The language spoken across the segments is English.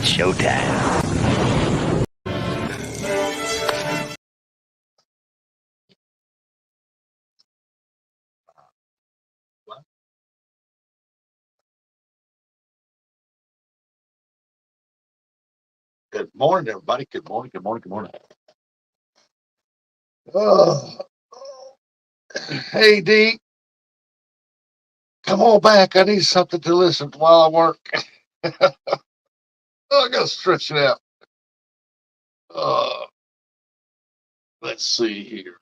It's showtime. Good morning, everybody. Good morning. Good morning. Good morning. Oh, hey, D, come on back. I need something to listen to while I work. I gotta stretch it out. Uh, let's see here.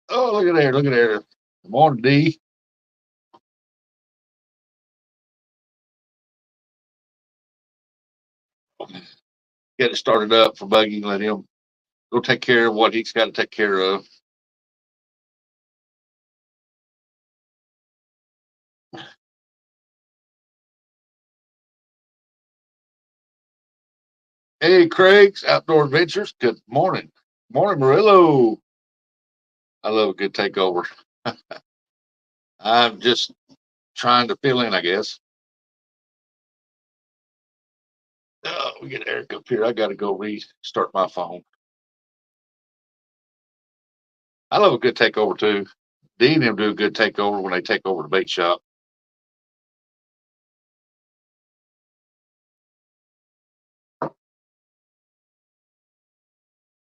Oh, look at there. Look at there. Good morning, D. Get it started up for Buggy. Let him go take care of what he's got to take care of. Hey, Craig's Outdoor Adventures. Good morning. Morning, Murillo. I love a good takeover. I'm just trying to fill in, I guess. Oh, we get Eric up here. I got to go restart my phone. I love a good takeover too. Dee and them do a good takeover when they take over the bait shop.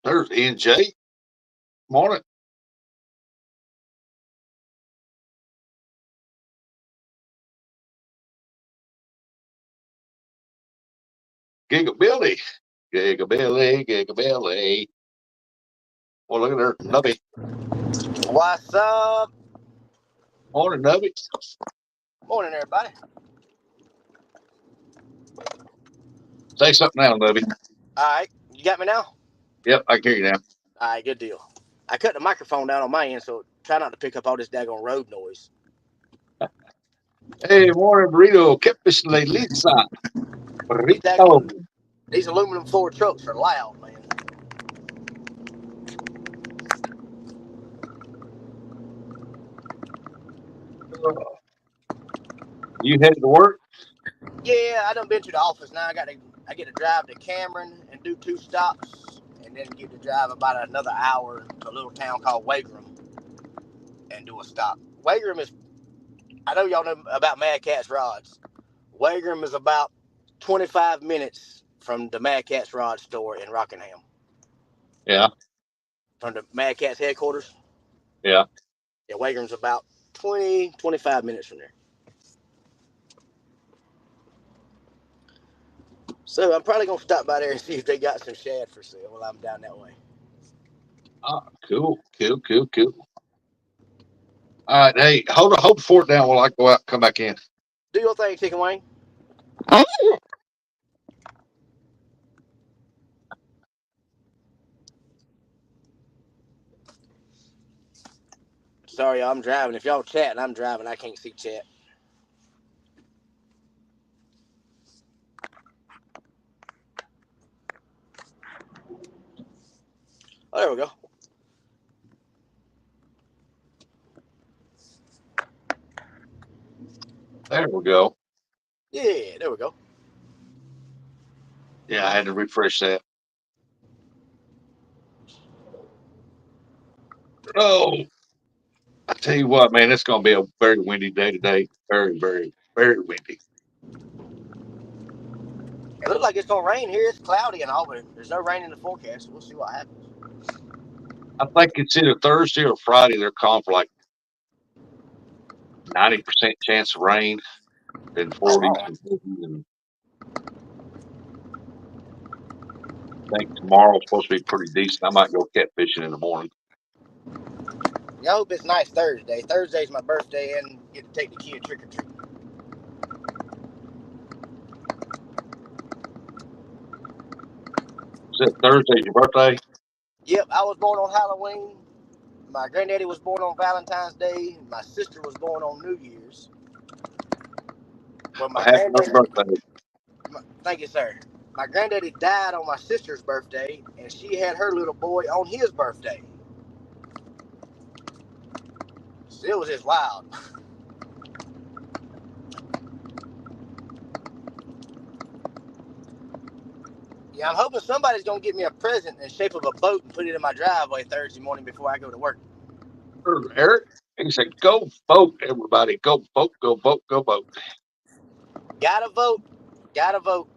There's NJ. Morning. Gigabilly. Gigabilly. Gigabilly. Well, look at her. Nubby. What's up? Morning, Nubby. Morning, everybody. Say something now, Nubby. All right, you got me now? Yep, I can hear you now. All right, good deal. I cut the microphone down on my end, so try not to pick up all this daggone road noise. Hey, morning, burrito. Kepish Lisa. Burrito. These aluminum floor trucks are loud, man. You headed to work? Yeah, I done been to the office now. I get to drive to Cameron and do 2 stops, and then get to drive about another hour to a little town called Wagram and do a stop. Wagram is, I know y'all know about Mad Cat's rods. Wagram is about 25 minutes from the Mad Cat's rod store in Rockingham. Yeah. From the Mad Cat's headquarters. Yeah. Yeah, Wagram's about 25 minutes from there. So I'm probably going to stop by there and see if they got some shad for sale while I'm down that way. Ah, cool. Cool. Cool. Cool. All right. Hey, hold the fort down while I go out and come back in. Do your thing, Chicken Wing. Sorry, I'm driving. If y'all chatting, I'm driving. I can't see chat. Oh, there we go. There we go. Yeah, there we go. Yeah, I had to refresh that. Oh, I tell you what, man, it's going to be a very windy day today. Very, very, very windy. It looks like it's going to rain here. It's cloudy and all, but there's no rain in the forecast. So we'll see what happens. I think it's either Thursday or Friday. They're calling for like 90% chance of rain and 40s Oh, and 50s. And I think tomorrow's supposed to be pretty decent. I might go catfishing in the morning. yeah, I hope it's nice Thursday. Thursday's my birthday and get to take the kid trick or treat. Is it Thursday's your birthday? Yep, I was born on Halloween. My granddaddy was born on Valentine's Day. My sister was born on New Year's. Well, Well, my happy granddaddy. birthday. Thank you, sir. My granddaddy died on my sister's birthday, and she had her little boy on his birthday. So it was just wild. Yeah, I'm hoping somebody's gonna get me a present in the shape of a boat and put it in my driveway Thursday morning before I go to work. Eric, he said, "Go vote, everybody! Go vote! Go vote! Go vote!" Gotta vote. Gotta vote.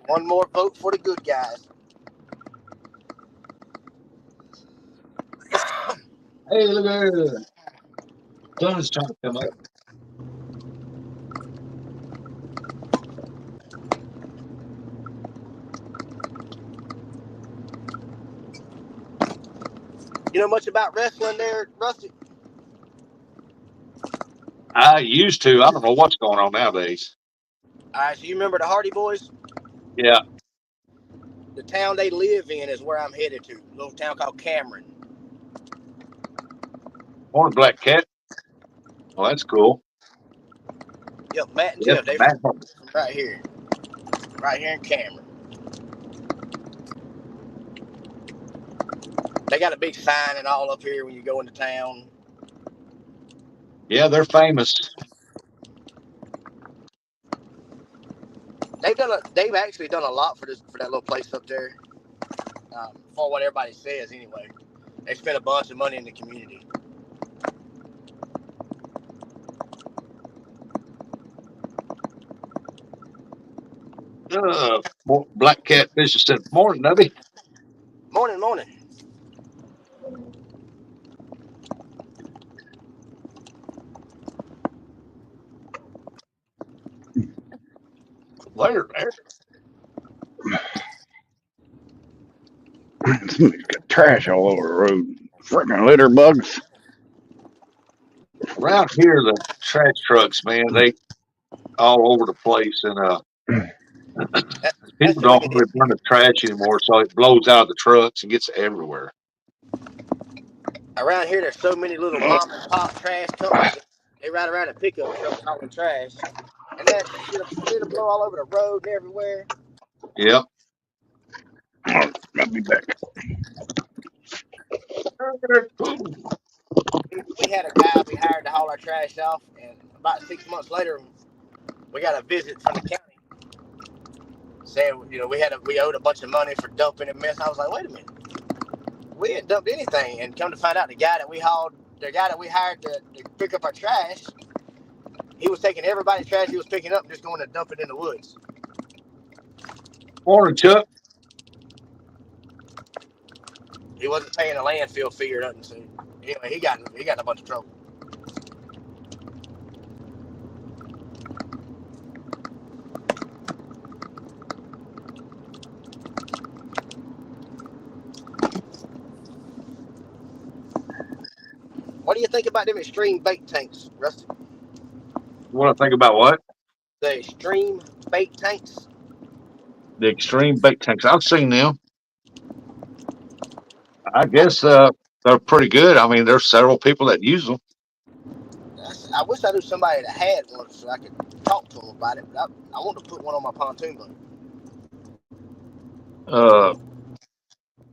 One more vote for the good guys. Hey, look at her. Sun's trying to come up. You know much about wrestling there, Rusty? I used to. I don't know what's going on nowadays. All right, so you remember the Hardy Boys? Yeah. The town they live in is where I'm headed to. A little town called Cameron. Morning, Black Cat. Well, that's cool. Yep, Matt and Yep, Jeff, they Matt. from right here in Cameron. They got a big sign and all up here when you go into town. Yeah, they're famous. They've actually done a lot for that little place up there. For what everybody says, anyway. They spent a bunch of money in the community. Black Cat Fisher said, "Morning, Nubby." Morning. There. Somebody's got trash all over the road. Freaking litter bugs. Around here, the trash trucks, man, they all over the place, and That's people the way don't it is. really burn the trash anymore, so it blows out of the trucks and gets everywhere. Around here, there's so many little mom and pop trash companies. They ride around in pickup trucks hauling trash, and that shit'll blow all over the road and everywhere. Yep. Oh, I'll be back. We had a guy we hired to haul our trash off, and about 6 months later, we got a visit from the county saying, we owed a bunch of money for dumping and mess. I was like, wait a minute, we hadn't dumped anything, and come to find out, the guy that we hired to pick up our trash, he was taking everybody's trash he was picking up and just going to dump it in the woods. Morning, Chuck. He wasn't paying a landfill fee or nothing. So anyway, he got in a bunch of trouble. What do you think about them extreme bait tanks, Rusty? You want to think about what? The extreme bait tanks? The extreme bait tanks. I've seen them. I guess they're pretty good. I mean, there's several people that use them. I wish I knew somebody that had one so I could talk to them about it. But I want to put one on my pontoon boat.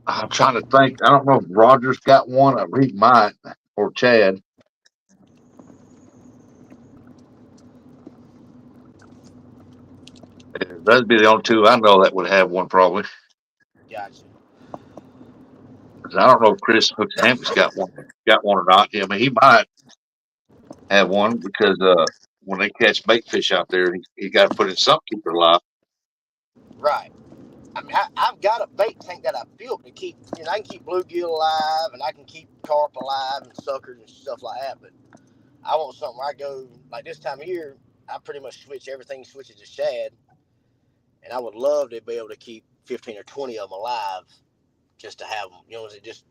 I'm trying to think. I don't know if Roger's got one. I read mine or Chad. That'd be the only two I know that would have one, probably. Gotcha. I don't know if Chris Hooks-Hampton's got one or not. I mean, he might have one because when they catch bait fish out there, he got to put in something to keep it alive. Right. I mean, I've got a bait tank that I built to keep, I can keep bluegill alive and I can keep carp alive and suckers and stuff like that. But I want something where I go, like this time of year, I pretty much everything switches to shad. And I would love to be able to keep 15 or 20 of them alive just to have them,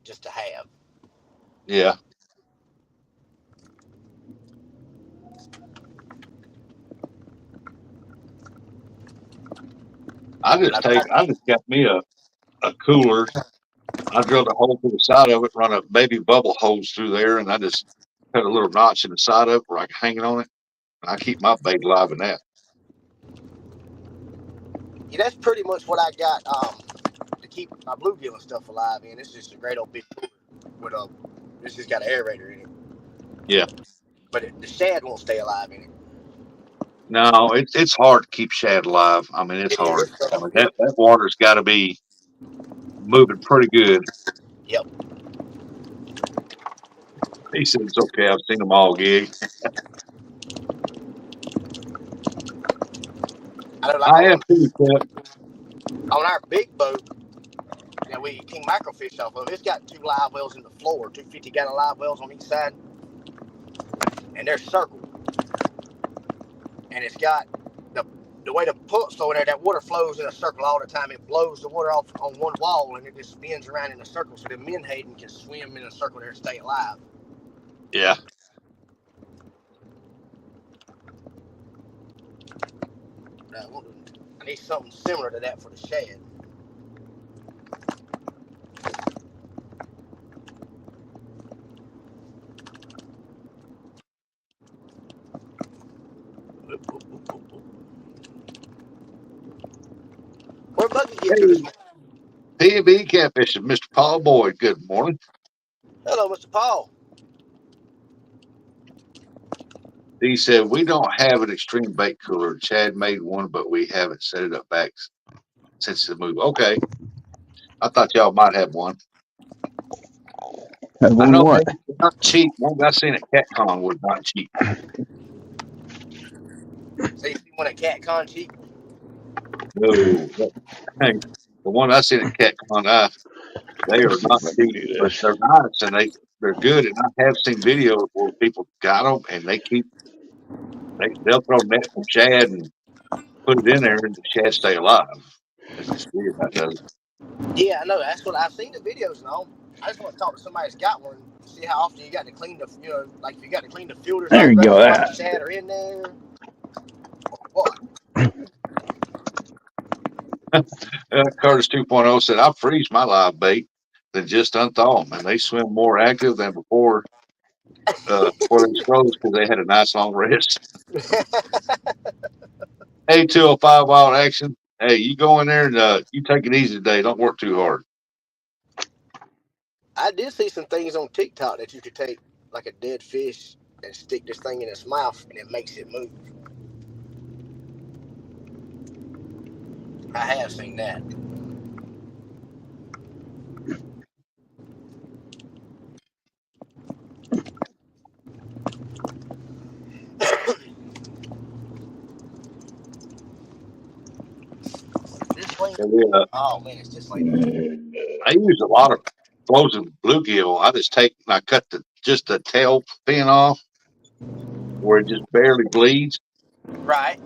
just to have. Yeah. I just got me a cooler, I drilled a hole through the side of it, run a baby bubble hose through there, and I just cut a little notch in the side of it where I can hang it on it. And I keep my bait alive in that. Yeah, that's pretty much what I got to keep my bluegill and stuff alive in. It's just a great old big cooler with a. It's just got an aerator in it. Yeah. But the shad won't stay alive in it. No, it's hard to keep shad alive. I mean, it's It hard. is. I mean, that water's got to be moving pretty good. Yep. He said it's okay. I've seen them all gig. I know, like I am pretty quick. on our big boat that we king microfish off of, it's got 2 live wells in the floor, 2 50-gallon live wells on each side, and they're circled. And it's got the way the pulse flow in there, that water flows in a circle all the time. It blows the water off on one wall and it just spins around in a circle, so the menhaden can swim in a circle there and stay alive. Yeah. I need something similar to that for the shad. Where Buggy get to this morning? P&B Catfishing, Mr. Paul Boyd. Good morning. Hello, Mr. Paul. He said, we don't have an extreme bait cooler. Chad made one, but we haven't set it up back since the move. Okay. I thought y'all might have one. Have I one know what? they're not cheap. One I seen at CatCon was not cheap. So you see one at CatCon cheap? No. Hey, the one I seen at CatCon, they are Let's see not if I can cheap, do but this. they're nice and they're good. And I have seen videos where people got them and they'll throw nets of shad and put it in there and the shad stay alive. It's just weird how it does. Yeah, I know. That's what I've seen the videos and all. I just want to talk to somebody that's got one, see how often you got to clean the, like if you got to clean the filters There out, you right, go. while the That. shad are in there. What? Curtis 2.0 said, I freeze my live bait, then just unthaw them. And they swim more active than before they froze because they had a nice long rest. Hey, 205 Wild Action. Hey, you go in there and you take it easy today. Don't work too hard. I did see some things on TikTok that you could take like a dead fish and stick this thing in its mouth and it makes it move. I have seen that. Oh man, it's just like I use a lot of frozen bluegill. I cut just the tail fin off where it just barely bleeds. right.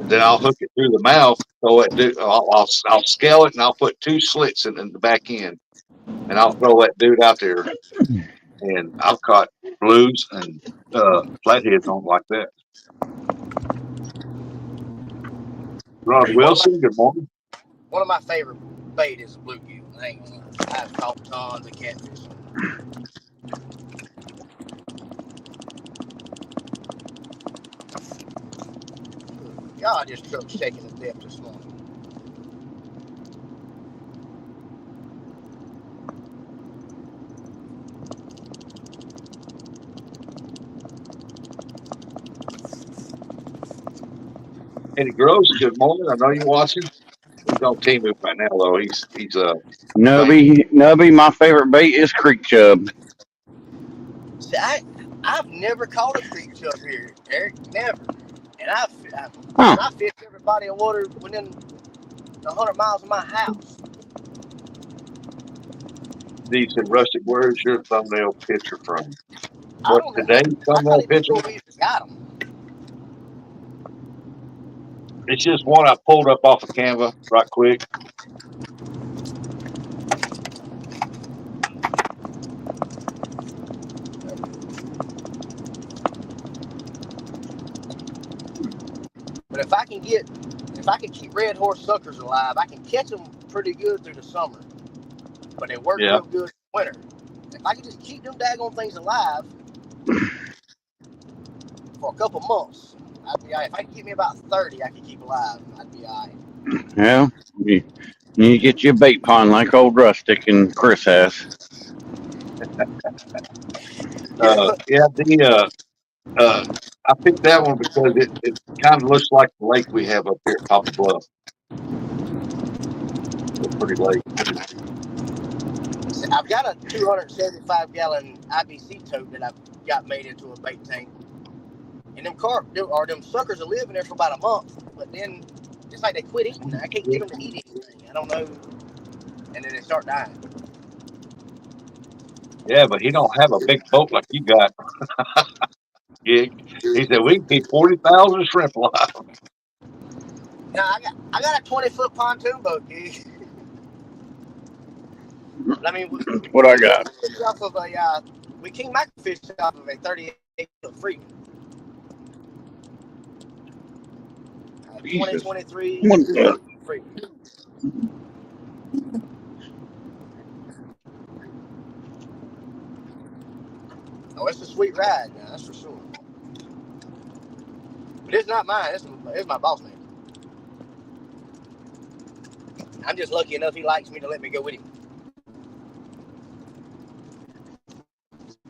Then I'll hook it through the mouth. I'll scale it and I'll put 2 slits in the back end, and I'll throw that dude out there. And I've caught blues and flatheads on like that. Ron Wilson, good morning. One of my favorite bait is bluegill. I've caught tons of catfish. God, this truck's shaking to death this morning. Eddie Gross, good morning. I know you're watching. He's on team move right now, though. He's Nubby, my favorite bait is creek chub. See, I've never caught a creek chub here, Eric. Never. And I fish every body of water within 100 miles of my house. decent. Rustic, where's your thumbnail picture from? I What, don't know. today's I thumbnail can't even picture? know if we even got them. It's just one I pulled up off of Canva right quick. But if I can keep red horse suckers alive, I can catch them pretty good through the summer. but they work real good in winter. If I could just keep them daggone things alive for a couple months, I'd be all right. If I could get me about 30, I could keep alive. I'd be all right. Yeah, you need to get you a bait pond like old Rustic and Chris has. I picked that one because it kind of looks like the lake we have up here at Top of Bluff. It's a pretty lake. I've got a 275-gallon IBC tote that I've got made into a bait tank. And them suckers are living there for about a month, but then it's like they quit eating. I can't get them to eat anything. I don't know. And then they start dying. Yeah, but he don't have a big boat like you got. He said we can keep 40,000 shrimp alive. Now I got a 20-foot pontoon boat, dude. I mean, What I got? We king macrofish off of a 38-foot Freeman. 2023 Freeman. Oh, it's a sweet ride, now, that's for sure. But it's not mine. It's my boss man. I'm just lucky enough he likes me to let me go with him.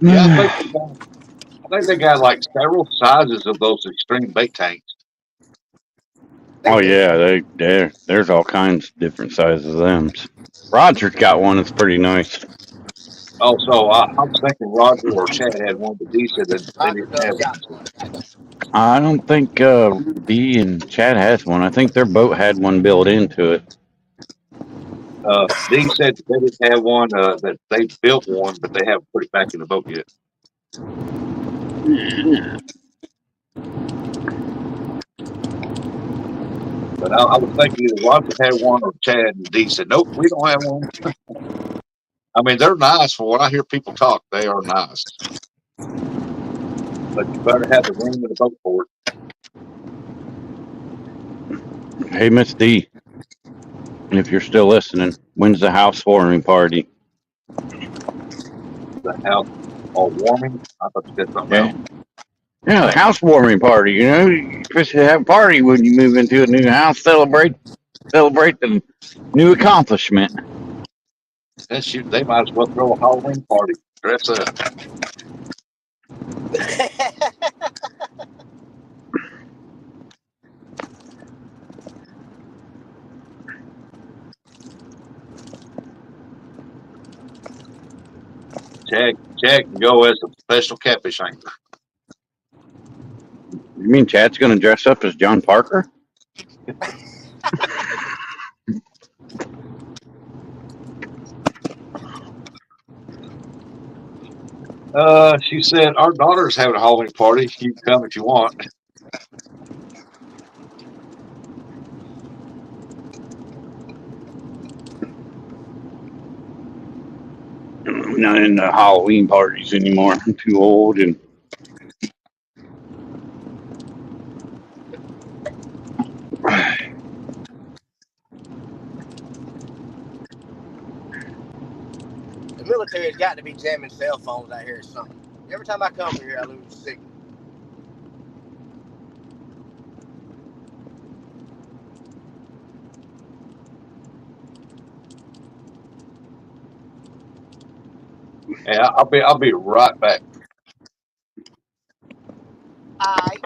Yeah, I think they got like several sizes of those extreme bait tanks. Oh yeah, there's all kinds of different sizes of them. Roger's got one that's pretty nice. Oh, so I was thinking Roger or Chad had one, but he said that they Roger didn't have does got one. one. I don't think D and Chad has one. I think their boat had one built into it. Dee said that they didn't have one, that they built one, but they haven't put it back in the boat yet. But I was thinking either Roger had one or Chad, and Dee said, nope, we don't have one. I mean, they're nice. For what I hear people talk, they are nice. But you better have the room in the boat for it. Hey, Miss D, if you're still listening, when's the housewarming party? The house all warming. I thought you said something else. Yeah, the housewarming party. You know, you're supposed to have a party when you move into a new house. Celebrate the new accomplishment. Then shoot, they might as well throw a Halloween party. Dress up. Chad can go as a professional catfish angler. You mean Chad's going to dress up as John Parker? She said, our daughter's having a Halloween party. You can come if you want. I'm not into Halloween parties anymore. I'm too old and. The military has got to be jamming cell phones out here or something. Every time I come here, I lose signal. Yeah, I'll be right back. I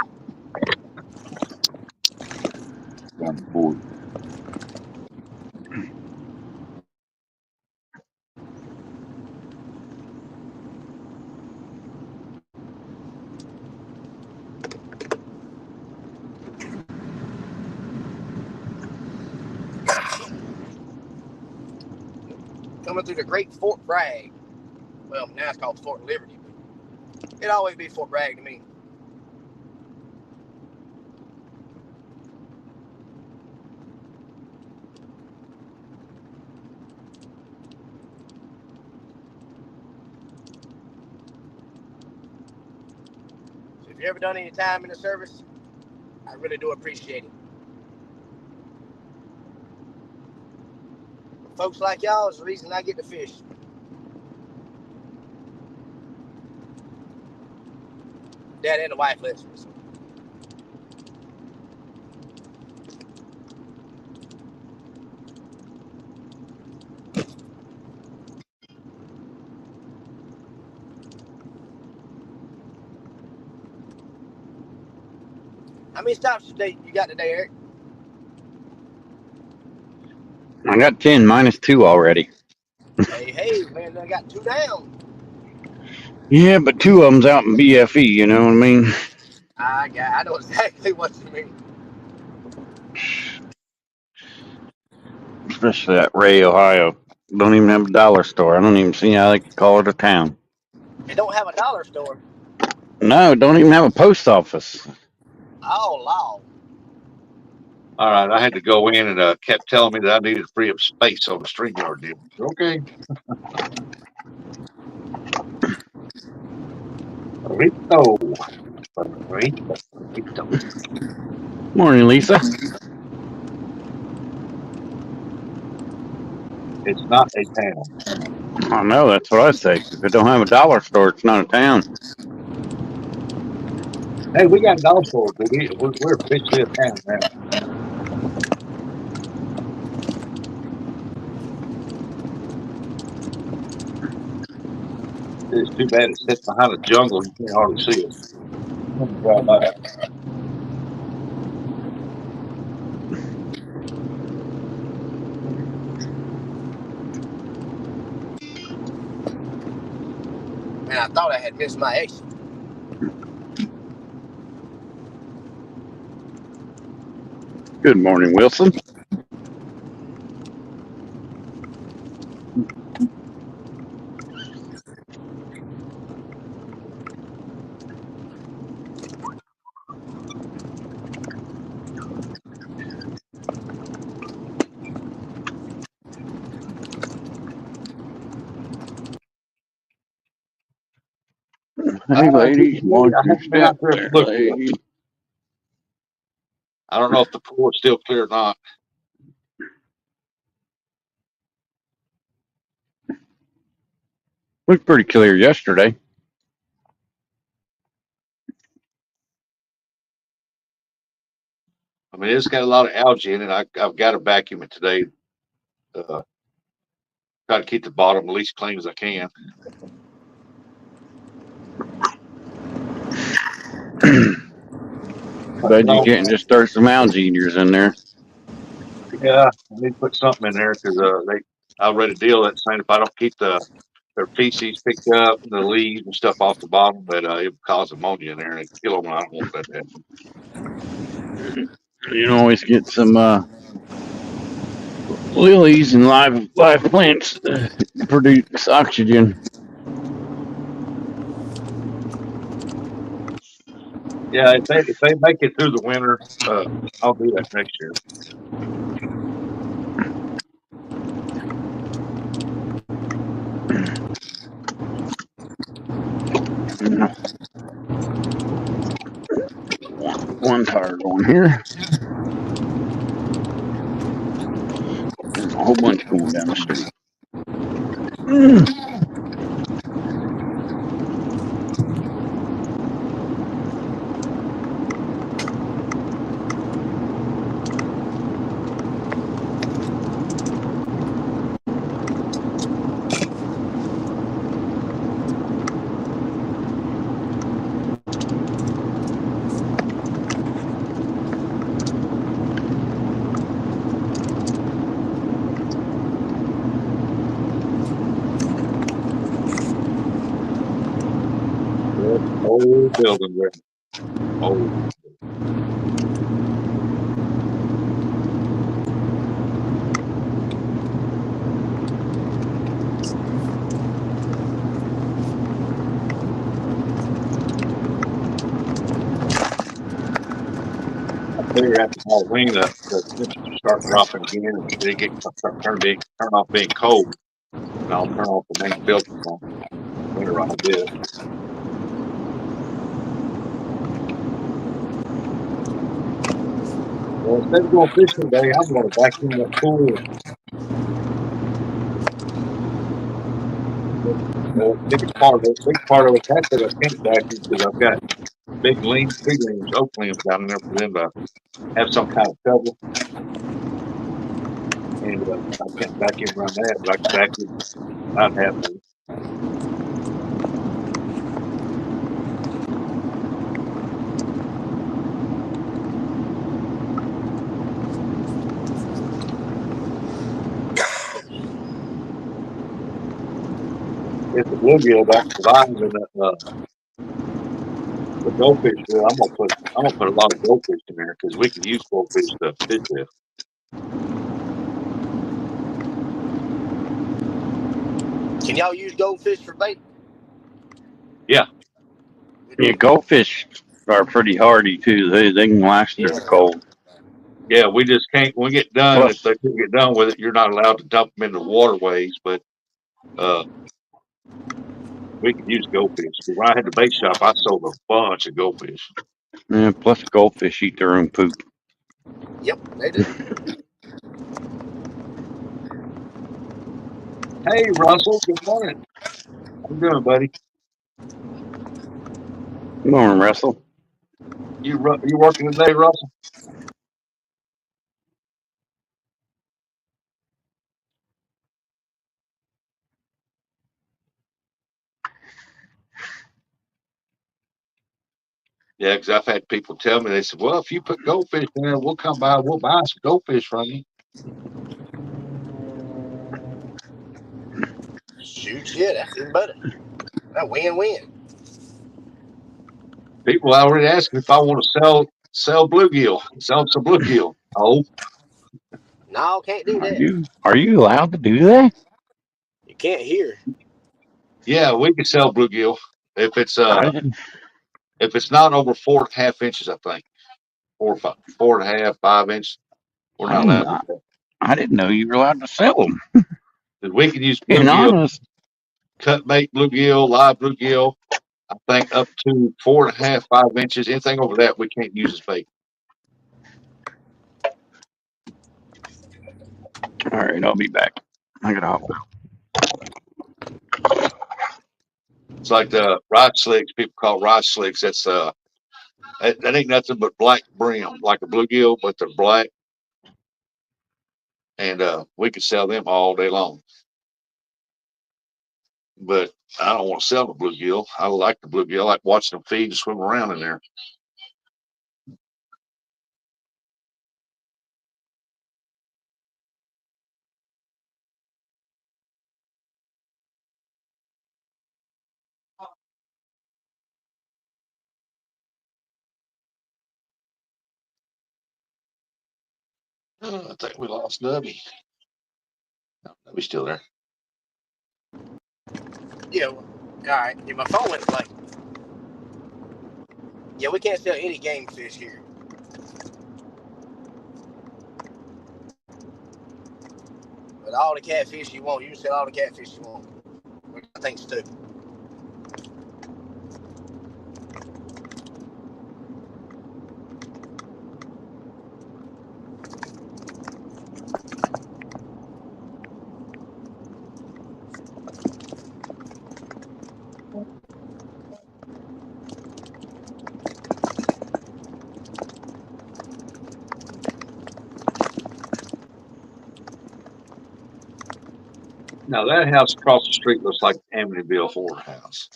Down the board. coming through the great Fort Bragg. Well, now it's called Fort Liberty, but it'd always be Fort Bragg to me. So if you ever done any time in the service, I really do appreciate it. Folks like y'all is the reason I get to fish. Dad and the wife lets me. So. How many stops today you got today, Eric? I got 10 minus 2 already. Hey, man, I got 2 down. Yeah, but 2 of them's out in BFE, you know what I mean? I know exactly what you mean. Especially that Ray, Ohio. Don't even have a dollar store. I don't even see how they could call it a town. It don't have a dollar store. No, don't even have a post office. Oh, law. All right, I had to go in and kept telling me that I needed to free up space on the StreamYard deal. Okay. Burrito. Burrito. Morning, Lisa. It's not a town. I know, that's what I say. If it don't have a dollar store, it's not a town. Hey, we got golf balls, but we're officially a town now. It's too bad it's set behind a jungle. You can't hardly see it. Drive by. Man, I thought I had missed my exit. Good morning, Wilson. Hey, ladies, watch I your haven't been out step there to there, look yet. lady. I don't know if the pool is still clear or not. Looked pretty clear yesterday. I mean, it's got a lot of algae in it. I've got to vacuum it today. Try to keep the bottom at least clean as I can. Bet you can't just throw some algae eaters in there. Yeah, I need to put something in there because I read a deal that saying if I don't keep their feces picked up, the leaves and stuff off the bottom, that it would cause ammonia in there and it kill them. I don't want that to happen. You can always get some lilies and live plants produce oxygen. Yeah, if they make it through the winter, I'll do that next year. One tire going here. There's a whole bunch going down the street. Yep, old building there. Old. I figure after Halloween, the temperatures start dropping again, and they turn off being cold, and I'll turn off the main filter on winterize it. Well, instead of going fishing today, I'm going to vacuum that pool. Big part of it. That's what I can't vacuum because I've got big tree limbs, oak limbs down there for them to have some kind of cover, and I can't vacuum around that, but I can vacuum about half of it. If the bluegill don't survive in the goldfish, well, I'm gonna put a lot of goldfish in there because we can use goldfish to fish with. Can y'all use goldfish for bait? Yeah, Yeah, goldfish are pretty hardy too. They can last through Yeah. the cold. yeah. We just can't. When we get done, if Plus, they can get done with it, you're not allowed to dump them into the waterways, but uh, we can use goldfish. When I had the bait shop, I sold a bunch of goldfish. plus goldfish eat their own poop. Yep, they do. Hey, Russell. Good morning. How you doing, buddy? Come on, Russell. You working today, Russell? Yeah, because I've had people tell me, they said, well, if you put goldfish in there, we'll come by, we'll buy some goldfish from you. Shoot, yeah, that's even better. That win-win. People already asking if I want to sell bluegill, sell some bluegill. Oh, No, can't do that. Are you allowed to do that? You can't hear. yeah, we can sell bluegill if it's I didn't. if it's not over 4.5 inches, I think 4.5, 5 inch. We're I not didn't. allowed to do that. I didn't know you were allowed to sell them. 'Cause we can use Being bluegill, honest. cut bait bluegill, live bluegill. I think up to 4.5, 5 inches. Anything over that, we can't use as bait. All right, I'll be back. I gotta hop out. It's like the rod slicks. People call rod slicks. That ain't nothing but black brim, like a bluegill, but they're black, and we could sell them all day long. But I don't want to sell the bluegill. I like the bluegill. I like watching them feed and swim around in there. I think we lost Nubby. No, Nubby's still there. Yeah, well, all right. Yeah, my phone went blank. Yeah, we can't sell any game fish here. But all the catfish you want, you can sell all the catfish you want. Which I think's stupid. Now that house across the street looks like Amityville Horror House.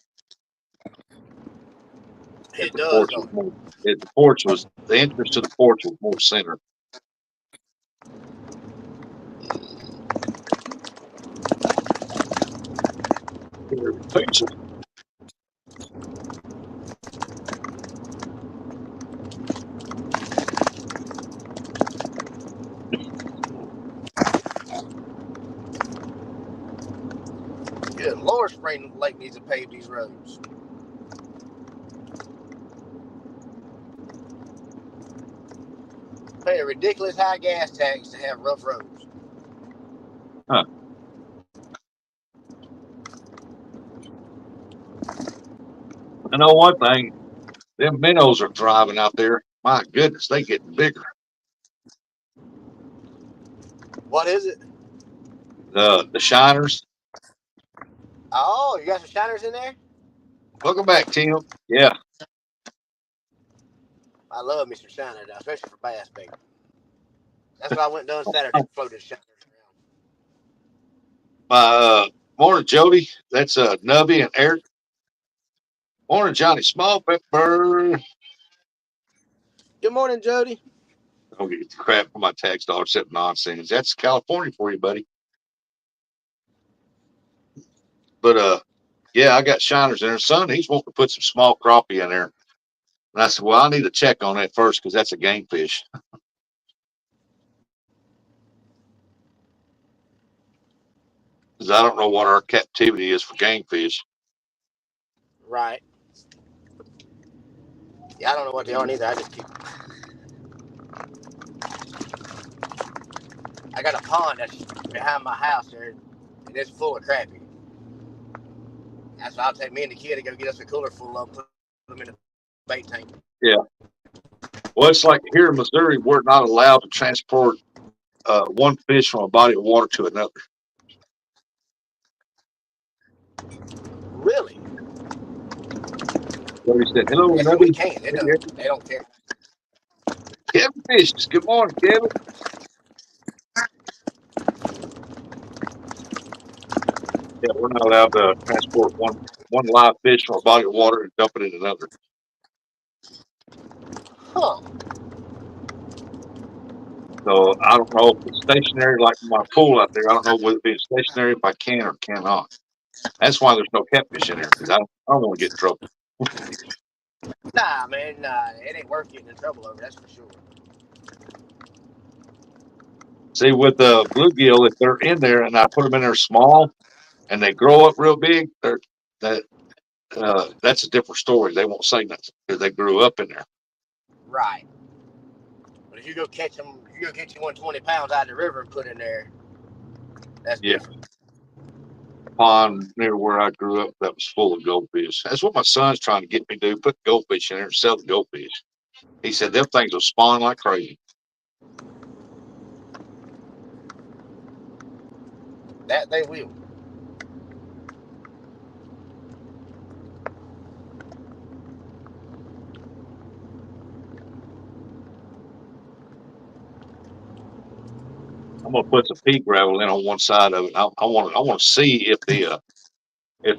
If It the does, porch was don't more, if the porch was the entrance to the porch was more center. Pizza. it? Good Lord, Spring Lake needs to pave these roads. Pay a ridiculous high gas tax to have rough roads. Huh. I know one thing. Them minnows are thriving out there. My goodness, they getting bigger. What is it? The shiners. Oh, you got some shiners in there? Welcome back, Tim. Yeah, I love me some shiner now, especially for bass bait. That's what I went and done Saturday. Floated shiners around. my morning, Jody. That's Nubby and Eric. Morning, Johnny Small Pepper. Good morning, Jody. Don't get crap from my tax dollar except nonsense. That's California for you, buddy. But yeah, I got shiners in there. Son, he's wanting to put some small crappie in there. And I said, well, I need to check on that first because that's a game fish. Because I don't know what our captivity is for game fish. Right. Yeah, I don't know what they are either. I just keep. I got a pond that's behind my house there, and it's full of crappie. That's why I'll take me and the kid to go get us a cooler full of them, put them in the bait tank. Yeah. Well, it's like here in Missouri, we're not allowed to transport one fish from a body of water to another. Really? So he said, hello, Yeah, see, we Nubby. can. They Hey, don't. They don't care. Kevin Fishes. Good morning, Kevin. Yeah, we're not allowed to transport one live fish from a body of water and dump it in another. Huh? So I don't know if it's stationary like my pool out there. I don't know whether it be stationary if I can or cannot. That's why there's no catfish in there because I don't want to get in trouble. Nah, man. Nah, it ain't worth getting in trouble over. That's for sure. See, with the bluegill, if they're in there and I put them in there small and they grow up real big, that that's a different story. They won't say nothing because they grew up in there. Right. But if you go catch them, if you go catch you 120 pounds out of the river and put in there, that's Yeah, different. pond near where I grew up that was full of goldfish. That's what my son's trying to get me to do: put goldfish in there and sell the goldfish. He said them things will spawn like crazy. That they will. I'm gonna put some pea gravel in on one side of it. I want to see if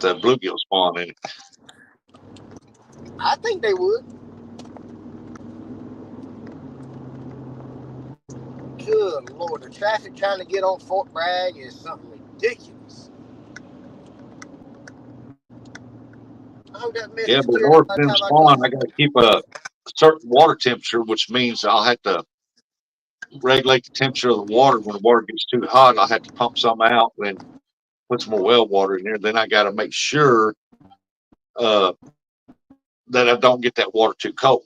the bluegill spawn in it. I think they would. Good Lord, the traffic trying to get on Fort Bragg is something ridiculous. I hope that Yeah, message but in cleared order up for by the them to time I go. spawn, I got to keep a certain water temperature, which means I'll have to regulate the temperature of the water. When the water gets too hot, I'll have to pump some out and put some more well water in there. Then I got to make sure uh, that I don't get that water too cold.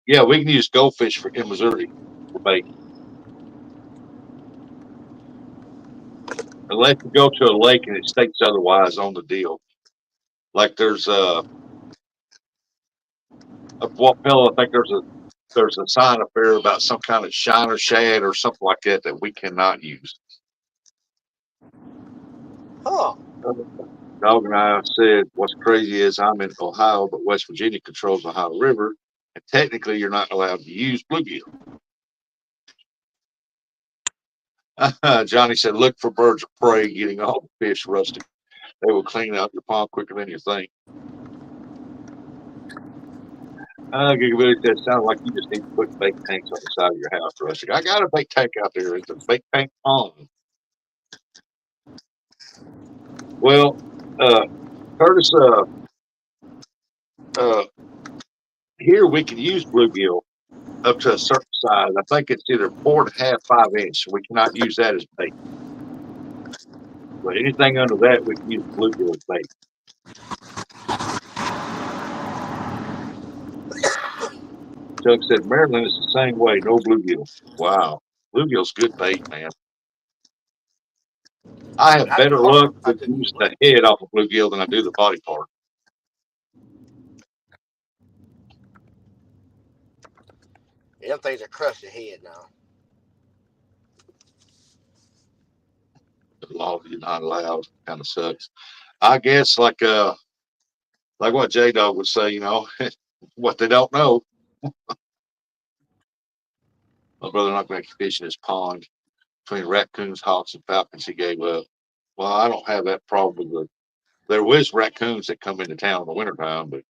Yeah, we can use goldfish in Missouri for bait. Unless you go to a lake and it states otherwise on the deal. Like there's up Wapella, I think there's a sign up there about some kind of shiner shad or something like that that we cannot use. Huh? Dog and I said, what's crazy is I'm in Ohio, but West Virginia controls the Ohio River, and technically you're not allowed to use bluegill. Johnny said, look for birds of prey getting all the fish rustic. They will clean out your pond quicker than you think. Gigabit said, sounds like you just need to put bait tanks on the side of your house, Rustic. I got a bait tank out there. It's a bait tank pond. Well, uh, Curtis, uh, here we can use bluegill up to a certain size. I think it's either 4.5, 5 inch. So we cannot use that as bait. But anything under that, we can use bluegill as bait. Chuck said Maryland is the same way. No bluegill. Wow, bluegill's good bait, man. I have That'd be better horrible luck if I with couldn't get using the blue. head off of bluegill than I do the body part. Yeah, them things are crush your head now. The law you're not allowed. Kind of sucks. I guess like what J Dog would say, what they don't know. My brother not going to fish in his pond between raccoons, hawks, and falcons. He gave up. Well, I don't have that problem with there was raccoons that come into town in the wintertime, but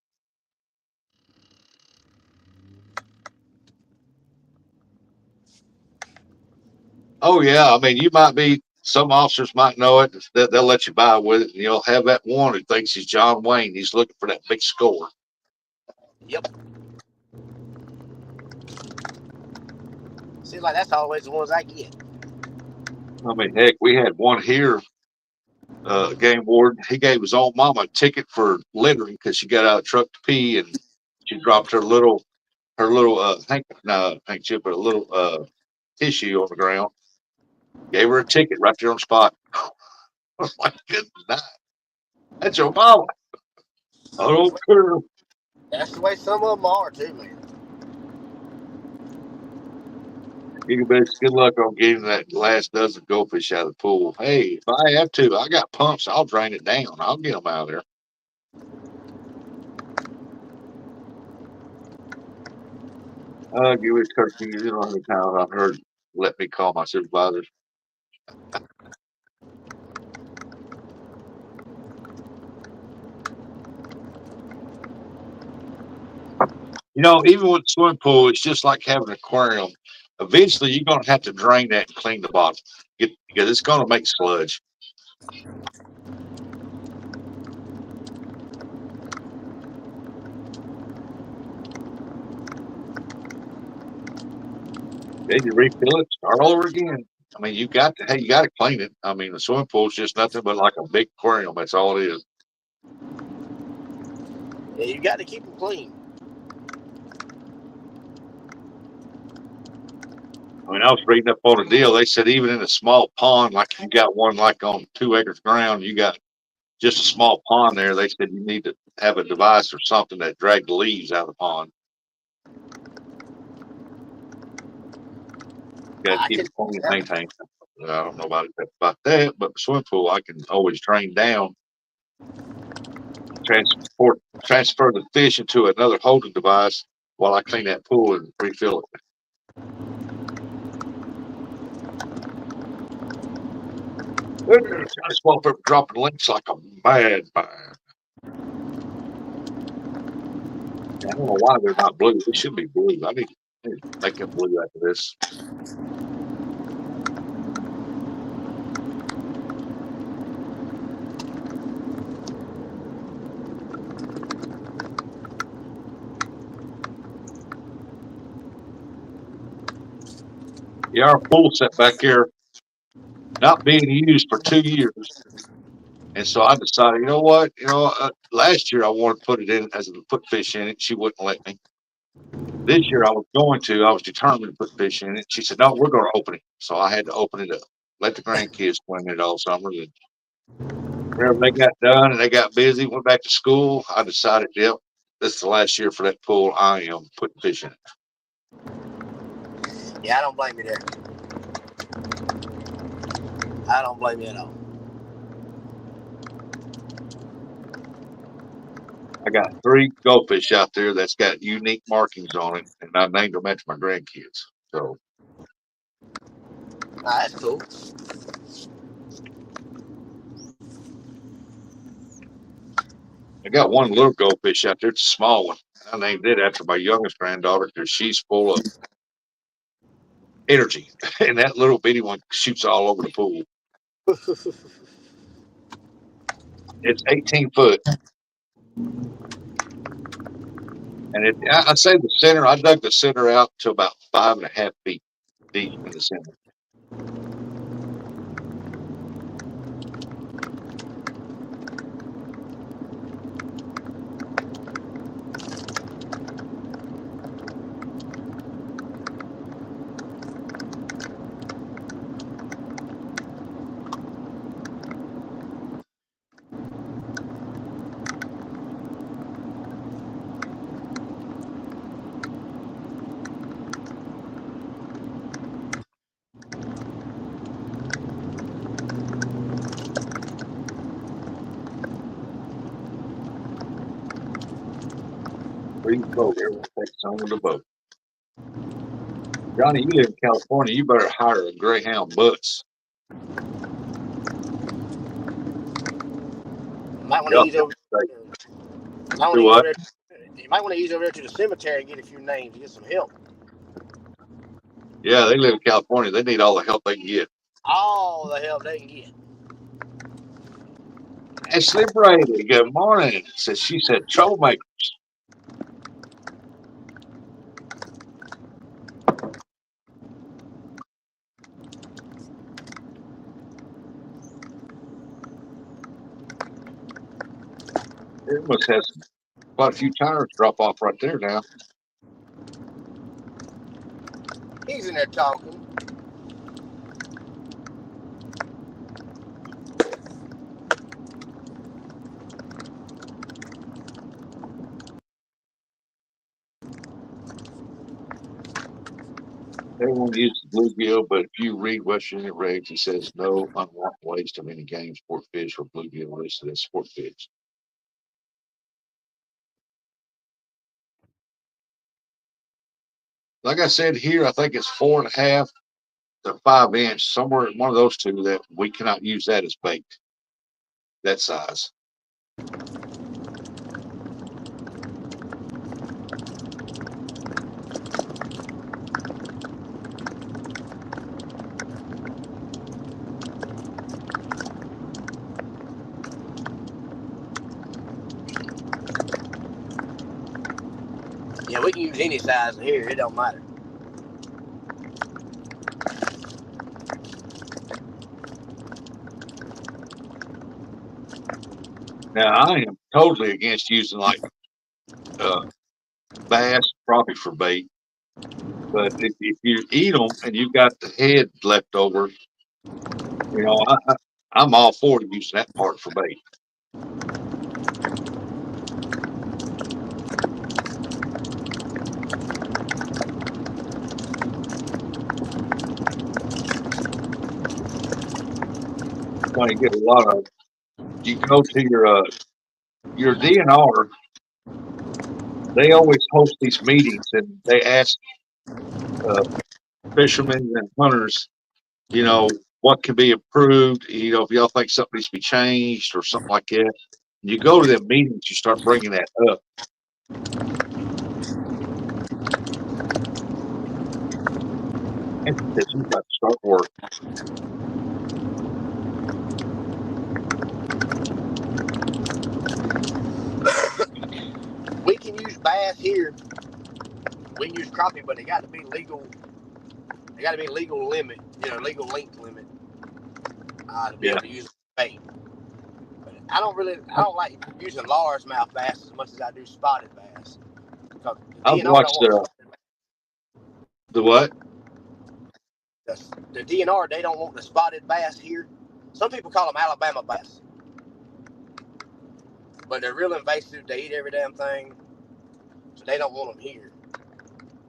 oh yeah, I mean you might be some officers might know it. They'll let you by with it, and you'll have that one who thinks he's John Wayne. He's looking for that big score. Yep. Seems like that's always the ones I get. I mean, heck, we had one here, game warden. He gave his own mama a ticket for littering because she got out of the truck to pee and she dropped her little handkerchief, but a little tissue on the ground. Gave her a ticket right there on the spot. I was like, good night. That's your mama. I don't care. That's the way some of them are too, man. You best good luck on getting that last dozen goldfish out of the pool. Hey, if I have to, I got pumps. I'll drain it down. I'll get them out of there. Give me a turkey. You know how many times I've heard let me call my supervisors. Even with the swimming pool, it's just like having an aquarium. Eventually, you're going to have to drain that and clean the bottom because it's going to make sludge. Then you refill it, start all over again. I mean, you got to clean it. I mean, the swimming pool is just nothing but like a big aquarium. That's all it is. Yeah, you got to keep them clean. I mean, I was reading up on a deal. They said even in a small pond, like you got one like on 2 acres ground, you got just a small pond there. They said you need to have a device or something that drag the leaves out of the pond. You got to I keep can. it clean and maintained. I don't know about that, but the swimming pool I can always drain down, transfer the fish into another holding device while I clean that pool and refill it. I just woke up dropping links like a madman. I don't know why they're not blue. They should be blue. I need to make them blue after this. Yeah, our pool set back here not being used for 2 years. And so I decided, you know what? Last year I wanted to put it in as a put fish in it. She wouldn't let me. This year I was determined to put fish in it. She said, no, we're going to open it. So I had to open it up, let the grandkids swim in it all summer. And whenever they got done and they got busy, went back to school, I decided, yep, this is the last year for that pool. I am putting fish in it. Yeah, I don't blame you there. I don't blame you at all. I got 3 goldfish out there that's got unique markings on it, and I named them after my grandkids. So That's cool. I got one little goldfish out there. It's a small one. I named it after my youngest granddaughter because she's full of energy, and that little bitty one shoots all over the pool. It's 18 foot, and I say the center. I dug the center out to about 5.5 feet deep in the center. Free vote. Everyone takes on with the vote. Johnny, you live in California. You better hire a Greyhound bus. Might want to Y'all ease over. Might want do to ease what? over there. You might want to ease over there to the cemetery and get a few names, get some help. Yeah, they live in California. They need all the help they can get. All the help they can get. Ashley Brady, good morning. She said troublemaker. It must have quite a few tires drop off right there now. He's in there talking. They won't use the bluegill, but if you read Western Union regs, it says no unwanted waste of any game, sport fish, or bluegill listed as sport fish. Like I said here, I think it's 4.5 to 5 inch, somewhere one of those two that we cannot use that as bait. That size. Yeah, we can use any size in here. It don't matter. Now I am totally against using like bass, crappie for bait. But if you eat them and you've got the head left over, I'm all for using that part for bait. When you get a lot of, you go to your DNR, they always host these meetings and they ask uh, fishermen and hunters, what can be improved, if y'all think something needs to be changed or something like that. You go to them meetings, you start bringing that up. And that you've got to start work. We can use bass here. We can use crappie, but they got to be legal. They got to be legal limit, legal length limit to be Yeah. able to use bait. But I don't like using largemouth bass as much as I do spotted bass. Because the I've DNR don't watched want the what? the DNR. They don't want the spotted bass here. Some people call them Alabama bass, but they're real invasive. They eat every damn thing, so they don't want them here.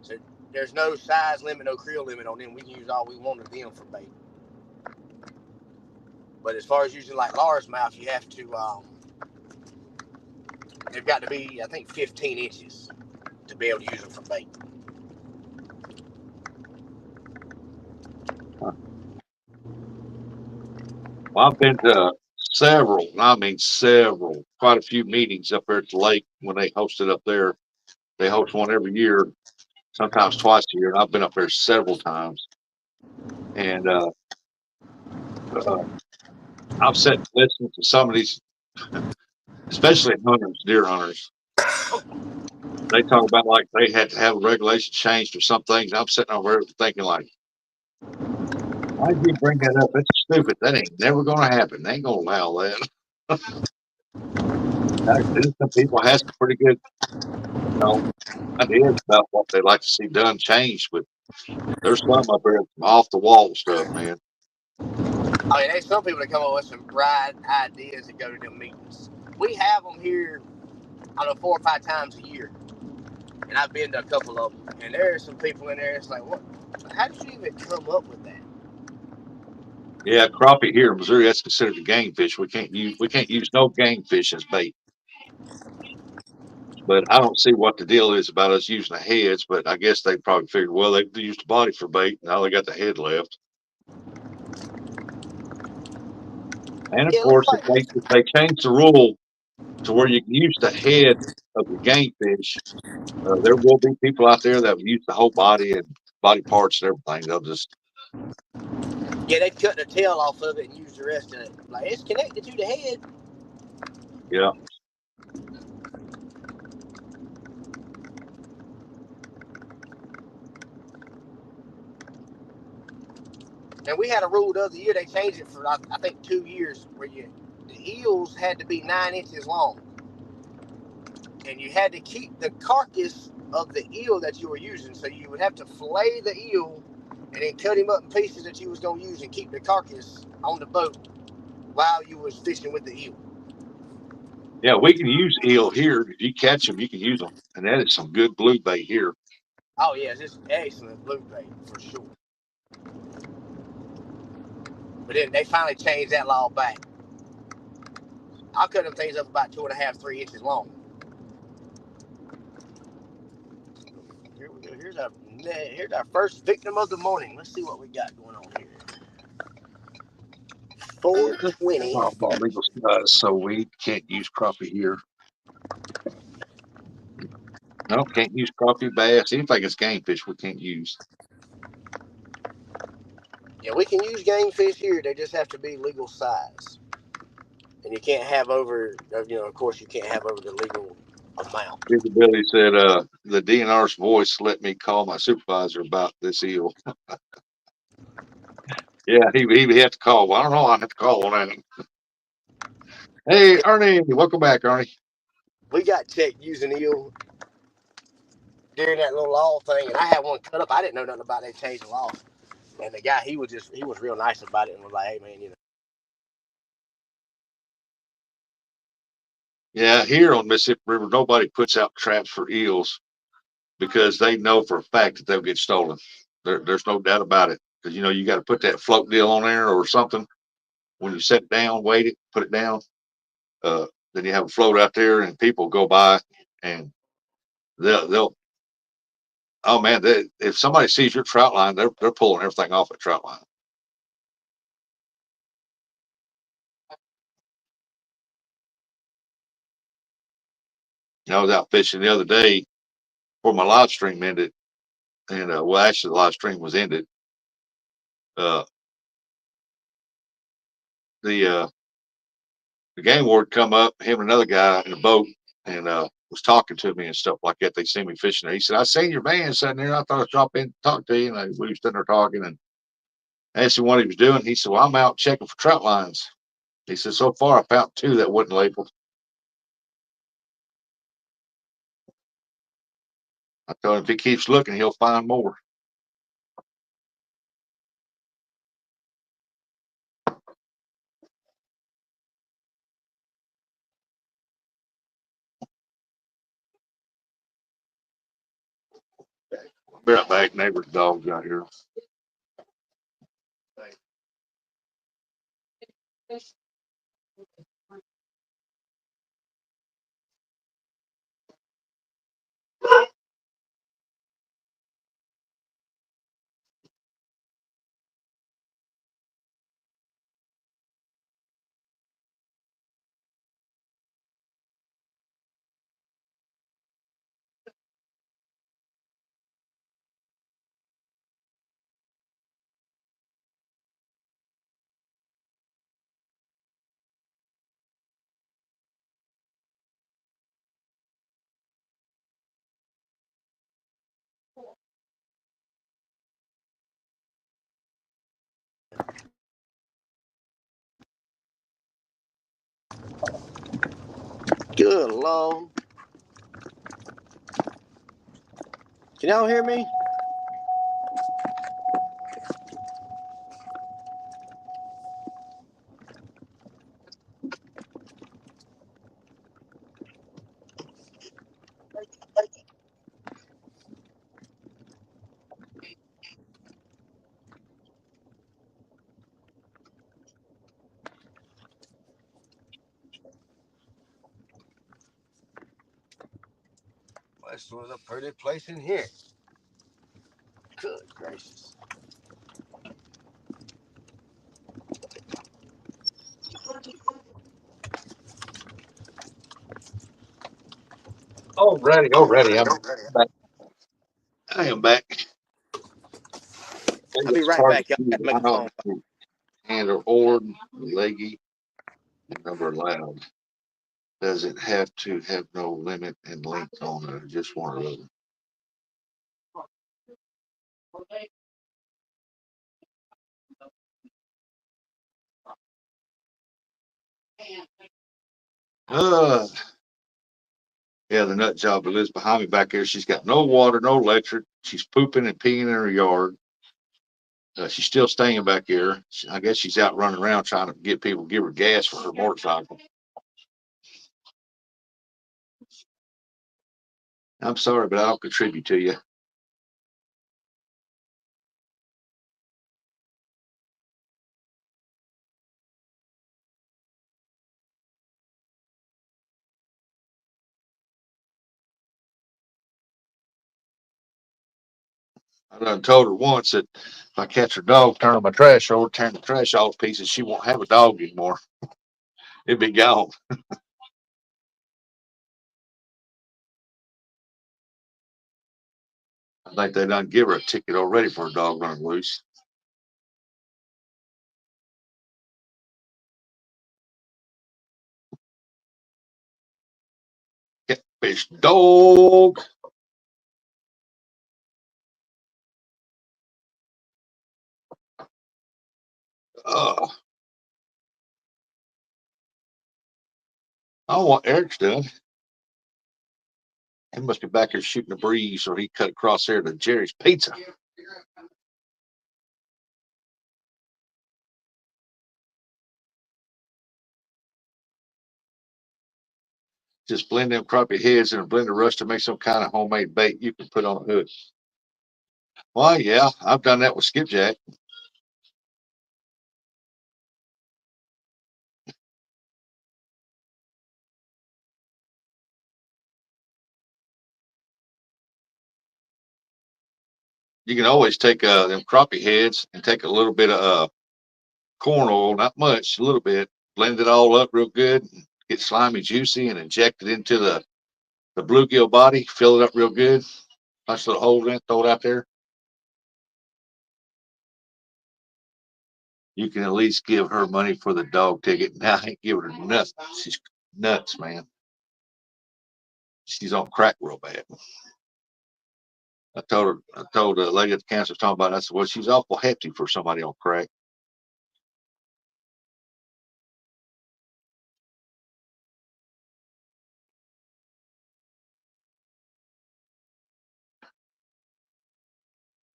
So there's no size limit, no creel limit on them. We can use all we want of them for bait. But as far as using like largemouth, you have to. They've got to be, I think, 15 inches to be able to use them for bait. Well, I've been to several, and I mean several, quite a few meetings up there at the lake when they host it up there. They host one every year, sometimes twice a year, and I've been up there several times. And uh, I've sat and listened to some of these, especially hunters, deer hunters. They talk about like they had to have a regulation changed or some things. I'm sitting over there thinking like, why did you bring that up? It's stupid. That ain't never going to happen. They ain't going to allow that. Actually, some people have some pretty good, ideas about what they like to see done changed, but there's some up there off the wall stuff, man. I mean, there's some people that come up with some bright ideas that go to them meetings. We have them here, I don't know, 4 or 5 times a year. And I've been to a couple of them. And there's some people in there, it's like, what? How did you even come up with that? Yeah, crappie here in Missouri, that's considered a game fish. We can't use no game fish as bait. But I don't see what the deal is about us using the heads. But I guess they probably figured, well, they used the body for bait. Now they got the head left. And of Yeah, it looks course, like. if they change the rule to where you can use the head of the game fish, there will be people out there that will use the whole body and body parts and everything. They'll just, Yeah, they cut the tail off of it and use the rest of it. Like, it's connected to the head. yeah. And we had a rule the other year. They changed it for I think 2 years, where the eels had to be 9 inches long, and you had to keep the carcass of the eel that you were using. So you would have to fillet the eel and then cut him up in pieces that you was gonna use and keep the carcass on the boat while you was fishing with the eel. Yeah, we can use eel here. If you catch them, you can use them. And that is some good blue bait here. Oh yeah, it's just excellent blue bait for sure. But then they finally changed that law back. I cut them things up about 2.5, 3 inches long. Here we go. Here's our first victim of the morning. Let's see what we got going on here. 420. Oh, bald eagle so we can't use crappie here. No, can't use crappie, bass, anything that's game fish we can't use. Yeah, we can use game fish here. They just have to be legal size. And you can't have over, of course, you can't have over the legal amount. Billy said, the DNR's voice let me call my supervisor about this eel. Yeah, he had to call. Well, I don't know. I have to call on him. Hey, Ernie, welcome back, Ernie. We got checked using eel during that little law thing, and I had one cut up. I didn't know nothing about that change of law. And the guy, he was real nice about it and was like, hey, man, Yeah, here on Mississippi River, nobody puts out traps for eels because they know for a fact that they'll get stolen. There's no doubt about it. Because, you got to put that float deal on there or something. When you set it down, weight it, put it down. Then you have a float out there and people go by and they'll oh man, if somebody sees your trout line, they're pulling everything off at trout line. I was out fishing the other day before my live stream ended, and well, actually, the live stream was ended. Uh, the game ward come up, him and another guy in a boat, and was talking to me and stuff like that. They see me fishing there. He said, "I seen your van sitting there. I thought I'd drop in and talk to you." And we were sitting there talking, and I asked him what he was doing. He said, "Well, I'm out checking for trout lines." He said, "So far, I found two that wasn't labeled." I told him if he keeps looking, he'll find more. Be right back. Neighbor's dog's out here. Good Lord. Can y'all hear me? This was a pretty place in here. Good gracious. Already. I'm back. I am back. I'll be It's right hard back. Y'all to got to make a phone call. hand or Ord, leggy, and number allowed. Does it have to have no limit and length on it? Just one or the other? Yeah, the nut job that lives behind me back there. She's got no water, no electric. She's pooping and peeing in her yard. She's still staying back here. I guess she's out running around trying to get people to give her gas for her motorcycle. I'm sorry, but I'll contribute to you. I done told her once that if I catch her dog turning my trash over, tearing the trash all to pieces, she won't have a dog anymore. It'd be gone. I think they done give her a ticket already for a dog running loose. Catfish dog. Oh, I don't know what Eric's doing. He must be back here shooting a breeze, or he cut across there to Jerry's Pizza. Just blend them crappie heads in a blender rush to make some kind of homemade bait you can put on a hook. Well, yeah, I've done that with skipjack. You can always take them crappie heads and take a little bit of corn oil, not much, a little bit, blend it all up real good, get slimy, juicy, and inject it into the bluegill body, fill it up real good, punch a little hole in it, throw it out there. You can at least give her money for the dog ticket. Now I ain't giving her nothing. She's nuts, man. She's on crack real bad. I told the lady at the cancer talking about it. I said, well, she's awful hefty for somebody on crack.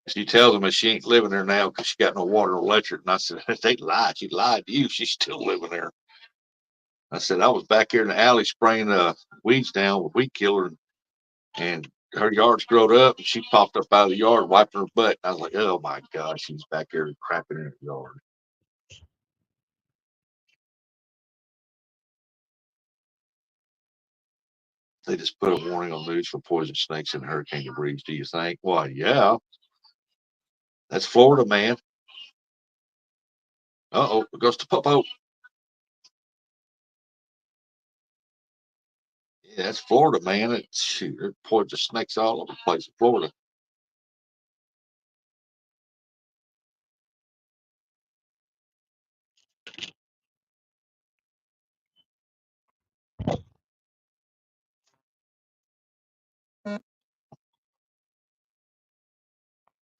She tells them that she ain't living there now because she got no water or electric. And I said, they lied. She lied to you. She's still living there. I said, I was back here in the alley spraying weeds down with weed killer, and her yard's growed up, and she popped up out of the yard wiping her butt. I was like, oh my God, she's back there crapping in her yard. They just put a warning on news for poison snakes and hurricane debris. Do you think? Why, yeah, that's Florida, man. Uh-oh, it goes to Popo. Yeah, that's Florida, man. Shoot, there's poison snakes all over the place in Florida.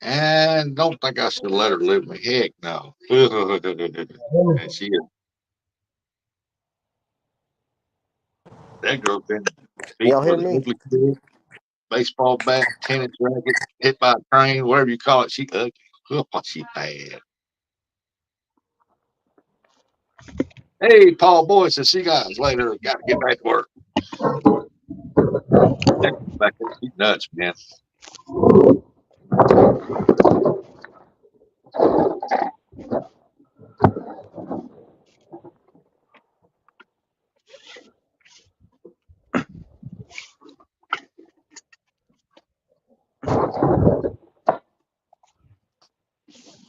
And don't think I should let her live me. Heck no. And she is, that girl's been beat Y'all hear with an me? ugly kid, baseball bat, tennis racket, hit by a train, whatever you call it. She ugly. Oh, she bad. Hey, Paul Boyd says, see you guys later. Got to get back to work. That girl back there, she's nuts, man.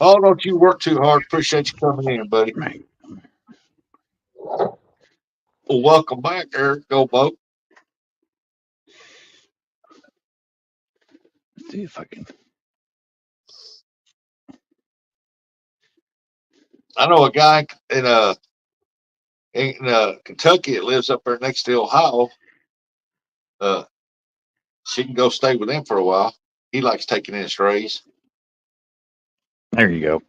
Oh, don't you work too hard. Appreciate you coming in, buddy. Right. Well, welcome back, Eric. Go boat. Let's see if I can. I know a guy in Kentucky that lives up there next to Ohio. Uh, she can go stay with him for a while. He likes taking in strays. There you go.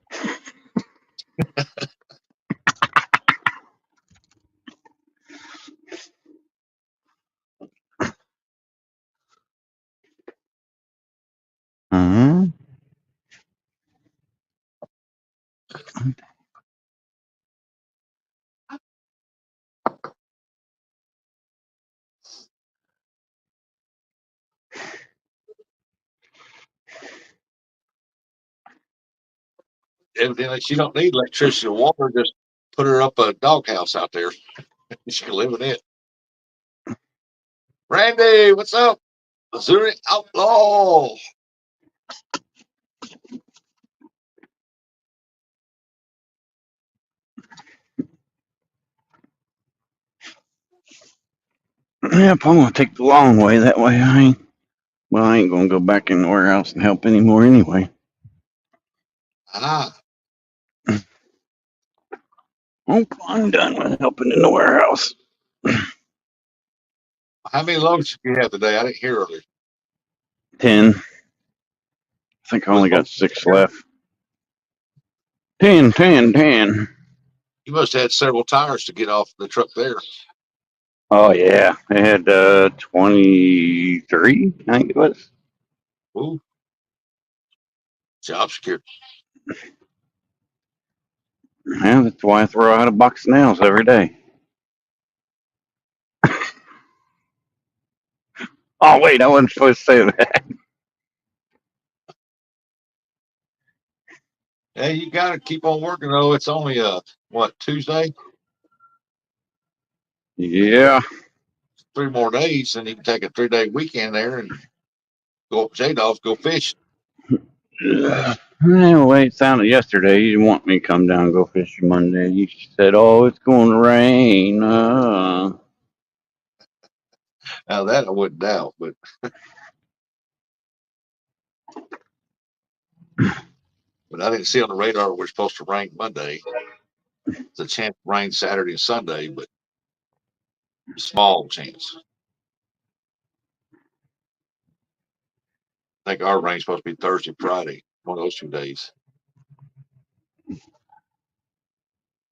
Uh-huh. Evidently, she don't need electricity or water. Just put her up a doghouse out there. She can live in it. Randy, what's up? Missouri Outlaw. Yep, I'm gonna take the long way. That way I ain't gonna go back in the warehouse and help anymore anyway. Ah, Oh, I'm done with helping in the warehouse. how many loads did you have today? I didn't hear earlier. 10. I think I Was only most got 6 left. 10, 10, 10. You must have had several tires to get off the truck there. Oh yeah, I had 23. I think it was. Ooh, job security. Yeah, that's why I throw out a box of nails every day. Oh wait, I wasn't supposed to say that. Hey, you got to keep on working though. It's only what, Tuesday? Yeah. 3 more days, and you can take a 3-day weekend there and go up J Dobbs, go fish. Anyway, it sounded yesterday. He didn't want me to come down and go fishing Monday. He said, "Oh, it's going to rain." Now that I wouldn't doubt, but I didn't see on the radar we're supposed to rain Monday. There's a chance of rain Saturday and Sunday, but small chance. I think our rain's supposed to be Thursday, Friday, one of those 2 days.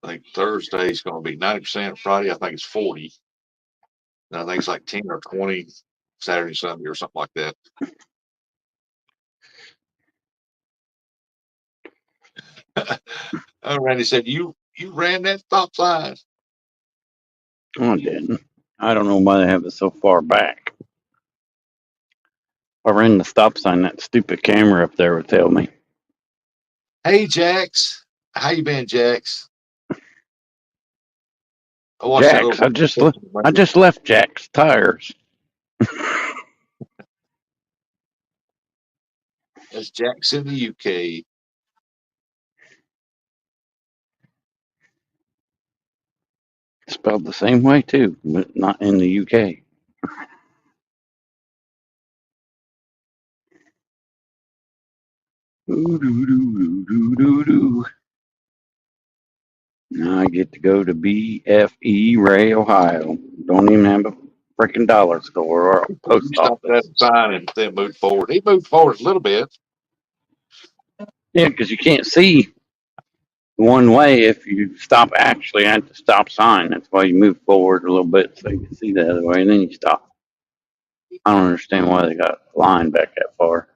I think Thursday's going to be 90%. Friday, I think it's 40. And I think it's like 10 or 20 Saturday, Sunday, or something like that. Randy said, "You ran that stop sign." Oh, I didn't. I don't know why they have it so far back. If I ran the stop sign, that stupid camera up there would tell me. Hey, Jax, how you been, Jax? I watched that Jack's. little. I just left Jack's tires. That's Jax in the UK. Spelled the same way too, but not in the UK. Now I get to go to BFE Ray, Ohio. Don't even have a freaking dollar store or a You post stopped that office. sign and then moved forward. He moved forward a little bit. Yeah, because you can't see one way if you stop actually at the stop sign. That's why you move forward a little bit so you can see the other way, and then you stop. I don't understand why they got a line back that far.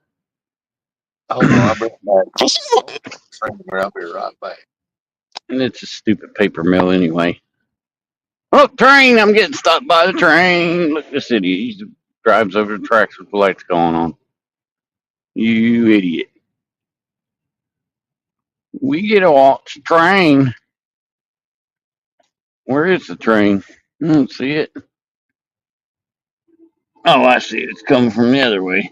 Hold on, I'll bring it back. I'll be right back. And it's a stupid paper mill anyway. Oh, train! I'm getting stopped by the train. Look, this idiot. He drives over the tracks with the lights going on. You idiot. We get to watch the train. Where is the train? I don't see it. Oh, I see it. It's coming from the other way.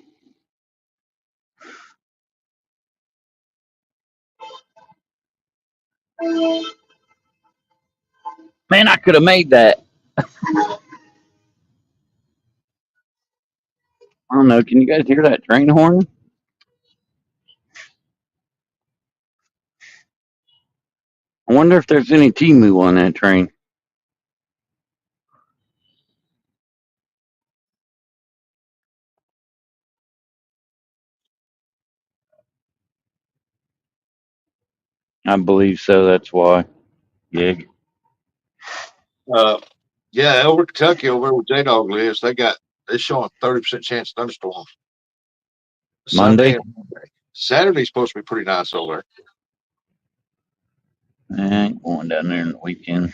Man, I could have made that. I don't know. Can you guys hear that train horn? I wonder if there's any Timu on that train. I believe so. That's why. Gig. Yeah, over Kentucky, over where J Dog lives, they're showing 30% chance of thunderstorms Sunday Monday? and Monday. Saturday's supposed to be pretty nice over I ain't going down there in the weekend.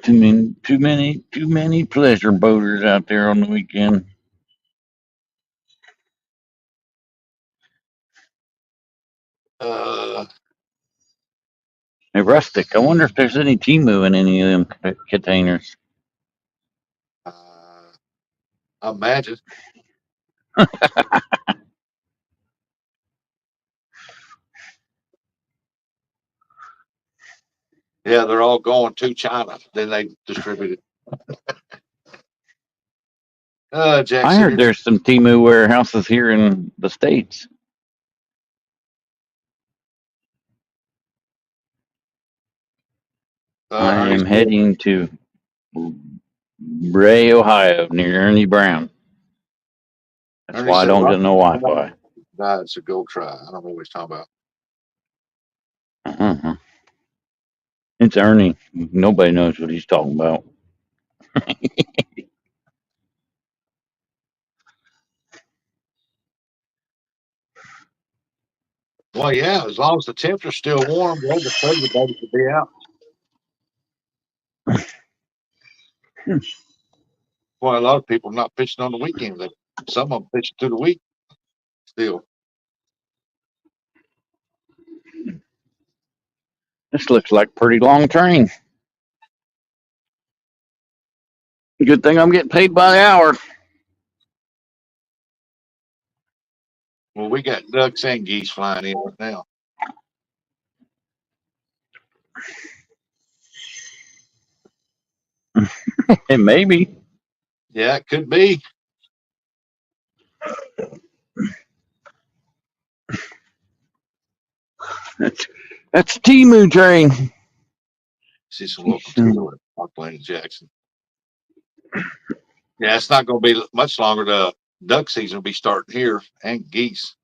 Too many pleasure boaters out there on the weekend. there. Hey, Rustic, I wonder if there's any Timu in any of them containers. I imagine. Yeah, they're all going to China. Then they distribute it. I Jackson, heard there's some Timu warehouses here in the States. I Ernie's am heading to Bray, Ohio, near Ernie Brown. That's Ernie why I said, don't "Well, get no Wi-Fi. it's a go try." I don't know what he's talking about. Uh-huh. It's Ernie. Nobody knows what he's talking about. Well, yeah, as long as the temperature's still warm, well, the predator babies will be out. Well, a lot of people are not fishing on the weekend. Some of them fishing through the week still. This looks like a pretty long train. Good thing I'm getting paid by the hour. Well, we got ducks and geese flying in right now. And maybe Yeah, it could be. that's a Timu train. See some local tour at Park Lane, Jackson. Yeah, it's not going to be much longer. The duck season will be starting here and geese.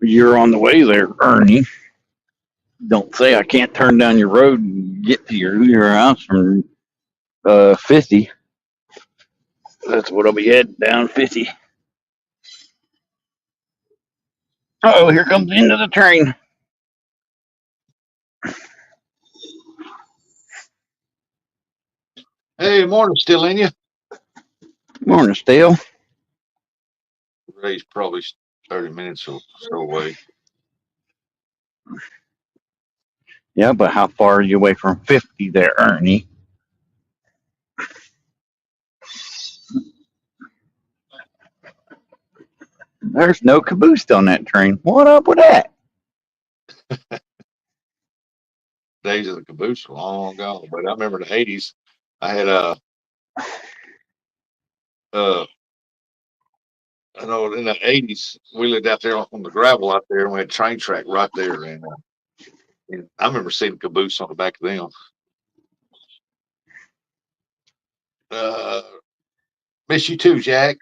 You're on the way there, Ernie. Don't say I can't turn down your road and get to your house from 50. That's what I'll be heading down 50. Oh, here comes the end of the train. Hey, morning, still in you? Morning, Stale. Ray's probably 30 minutes or so away. Yeah, but how far are you away from 50 there, Ernie? There's no caboose on that train. What up with that? Days of the caboose were long gone, but I remember the 80s. I had I know in the 80s we lived out there on the gravel out there, and we had a train track right there, and I remember seeing caboose on the back of them. Uh, miss you too, Jack.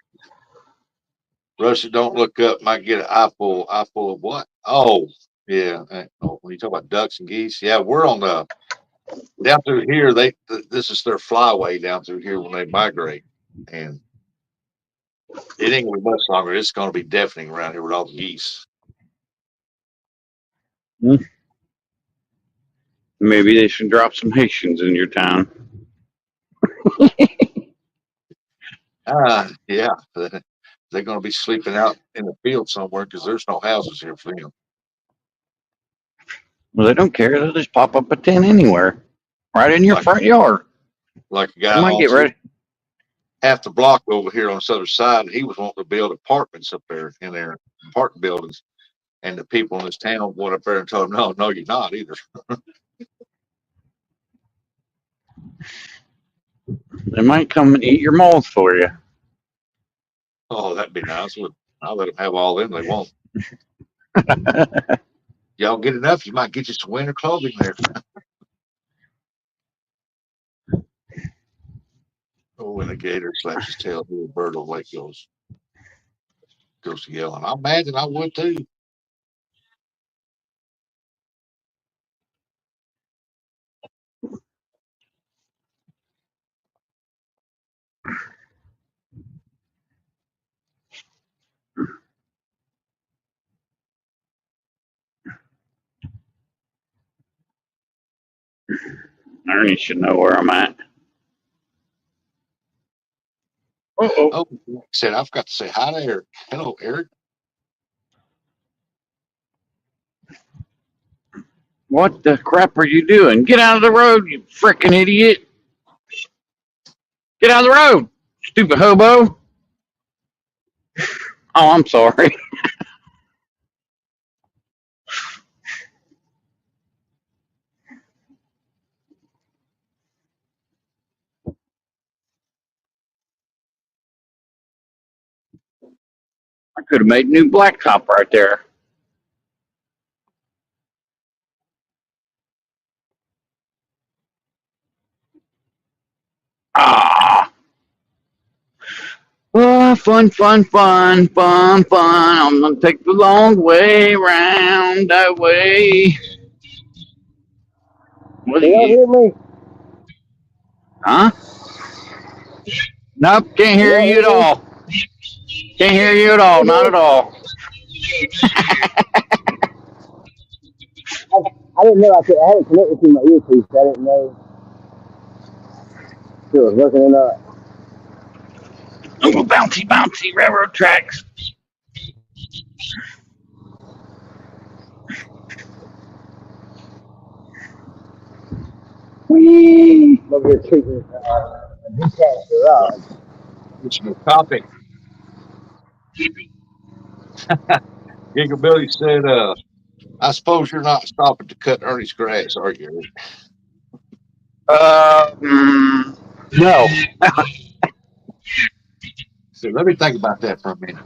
Russia, don't look up. Might get an eyeful. Eyeful of what? Oh, yeah. Oh, when you talk about ducks and geese, yeah, we're on the down through here. This is their flyway down through here when they migrate, and it ain't gonna be much longer. It's gonna be deafening around here with all the geese. Maybe they should drop some Haitians in your town. Yeah, they're gonna be sleeping out in the field somewhere because there's no houses here for them. Well, they don't care. They'll just pop up a tent anywhere, right in your Like front yard. like a They guy might get owns ready. half the block over here on the southern side. He was wanting to build apartments up there in there, apartment buildings. And the people in this town went up there and told him, no, you're not either. They might come and eat your moles for you. Oh, that'd be nice. I'll let them have all them they want. Y'all get enough, you might get you some winter clothing there. Oh, when a gator slaps his tail, the little bird on the lake goes to yelling. I imagine I would too. Ernie should know where I'm at. Uh-oh. Oh, said I forgot to say hi to Eric. Hello, Eric. What the crap are you doing? Get out of the road, you frickin' idiot. Get out of the road, stupid hobo. Oh, I'm sorry. I could have made new blacktop right there. Ah. Oh, fun. I'm gonna take the long way round that way. What Can are y'all you? hear me? Huh? Nope, can't Can hear y'all you hear at me? all. Can't hear you at all, not at all. I didn't know I had it connected to my earpiece. I didn't know if it was working or not. Oh, bouncy railroad tracks. Whee! I'm over here treating a detached garage. It's your topic. Giga Billy said, I suppose you're not stopping to cut Ernie's grass, are you, Eric? No. So let me think about that for a minute.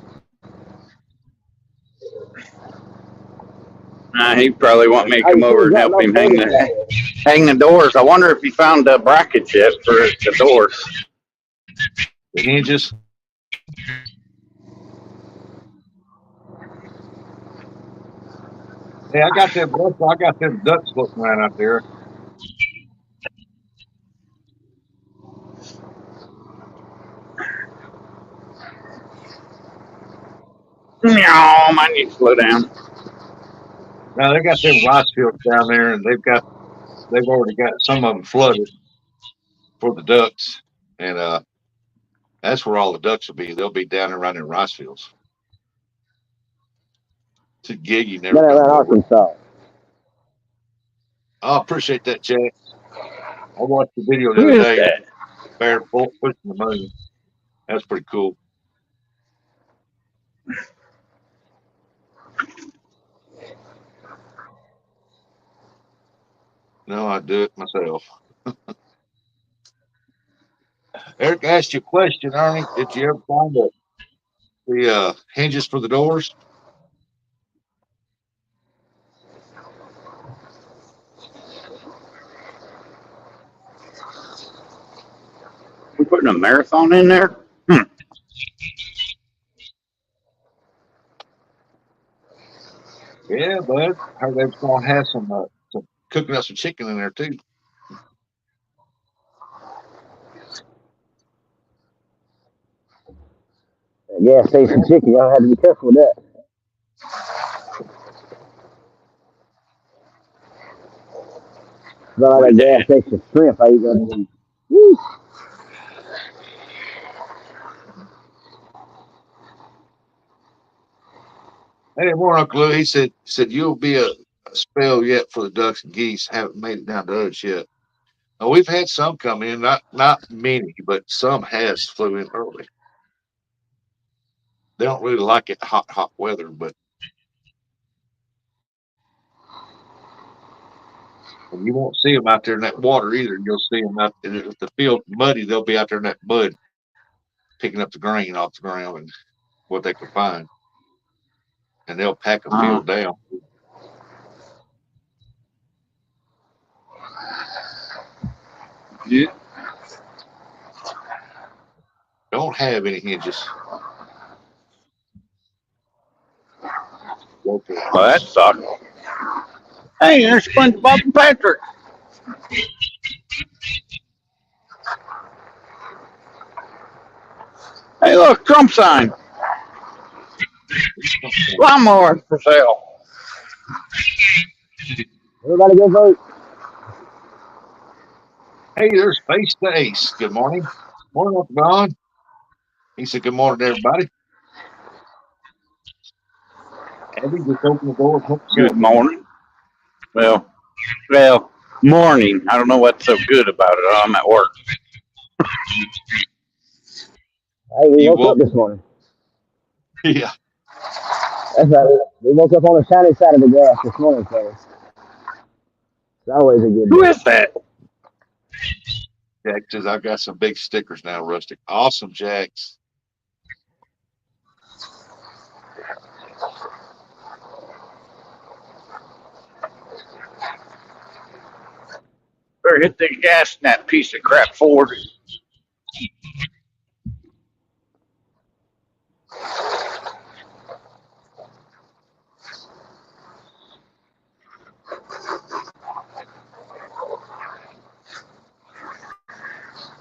He probably want me to How you come over feeling and dropping help off him furniture out there? hang the doors. I wonder if he found the brackets yet for the doors. The hinges. Hey, I got them ducks floating around out there. Meow, I need to slow down. Now they got them rice fields down there, and they've already got some of them flooded for the ducks, and that's where all the ducks will be. They'll be down around in rice fields. It's a gig you're never Down gonna around go over. Arkansas. I appreciate that, Jack. I watched the video the Who other is day. that? Bear pushing the moon. That's pretty cool. No, I do it myself. Eric asked you a question, Ernie. Did you ever find the hinges for the doors? We putting a marathon in there? Yeah, bud. I heard they was gonna have some cooking up some chicken in there too. Gas station chicken. Y'all have to be careful with that. Not like that gas station shrimp. I eat that. Woo. Hey, more Uncle Lou. He said you'll be a spell yet for the ducks and geese. Haven't made it down to us yet. Now, we've had some come in, not many, but some has flew in early. They don't really like it hot weather, but And you won't see them out there in that water either. You'll see them out if the field muddy. They'll be out there in that mud, picking up the grain off the ground and what they can find, and they'll pack a Uh, field down. yeah. Don't have any hinges. Well, that sucks. Hey, there's SpongeBob and Patrick. Hey, look, Trump sign. Lawnmower for sale. Everybody go vote. Hey, there's Face the Ace. Good morning. Morning, Uncle Don. He said, good morning to everybody. Abby, just open the door and help Good yourself in. morning. Well, morning. I don't know what's so good about it. I'm at work. Hey, we You woke up woke. this morning. Yeah. That's right. We woke up on the shiny side of the grass this morning, fellas. It's always a good Who day. is that? Jack says, I've got some big stickers now, Rustic. Awesome, Jax. Better hit the gas in that piece of crap Ford.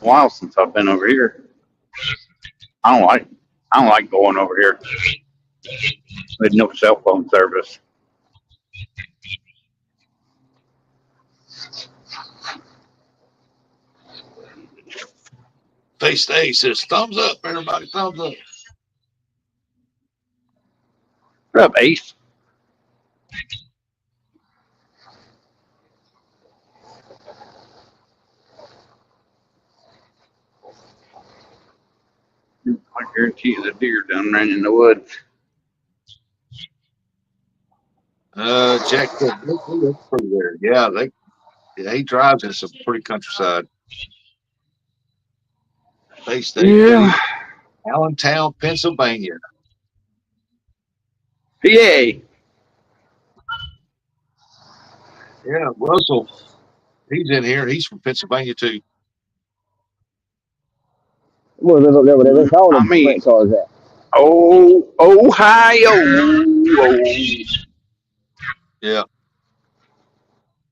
A while since I've been over here. I don't like. I don't like going over here with no cell phone service. Face the Ace says, thumbs up, everybody. Thumbs up. What up, Ace? I guarantee you, the deer done ran in the woods. Jack said, that's pretty there. Yeah, he drives in some pretty countryside. Face the Ace, Yeah. Allentown, Pennsylvania. PA. Yeah, Russell, he's in here. He's from Pennsylvania too. Well, they're calling I the mean, sprint cars at. oh, Ohio. Oh. Yeah.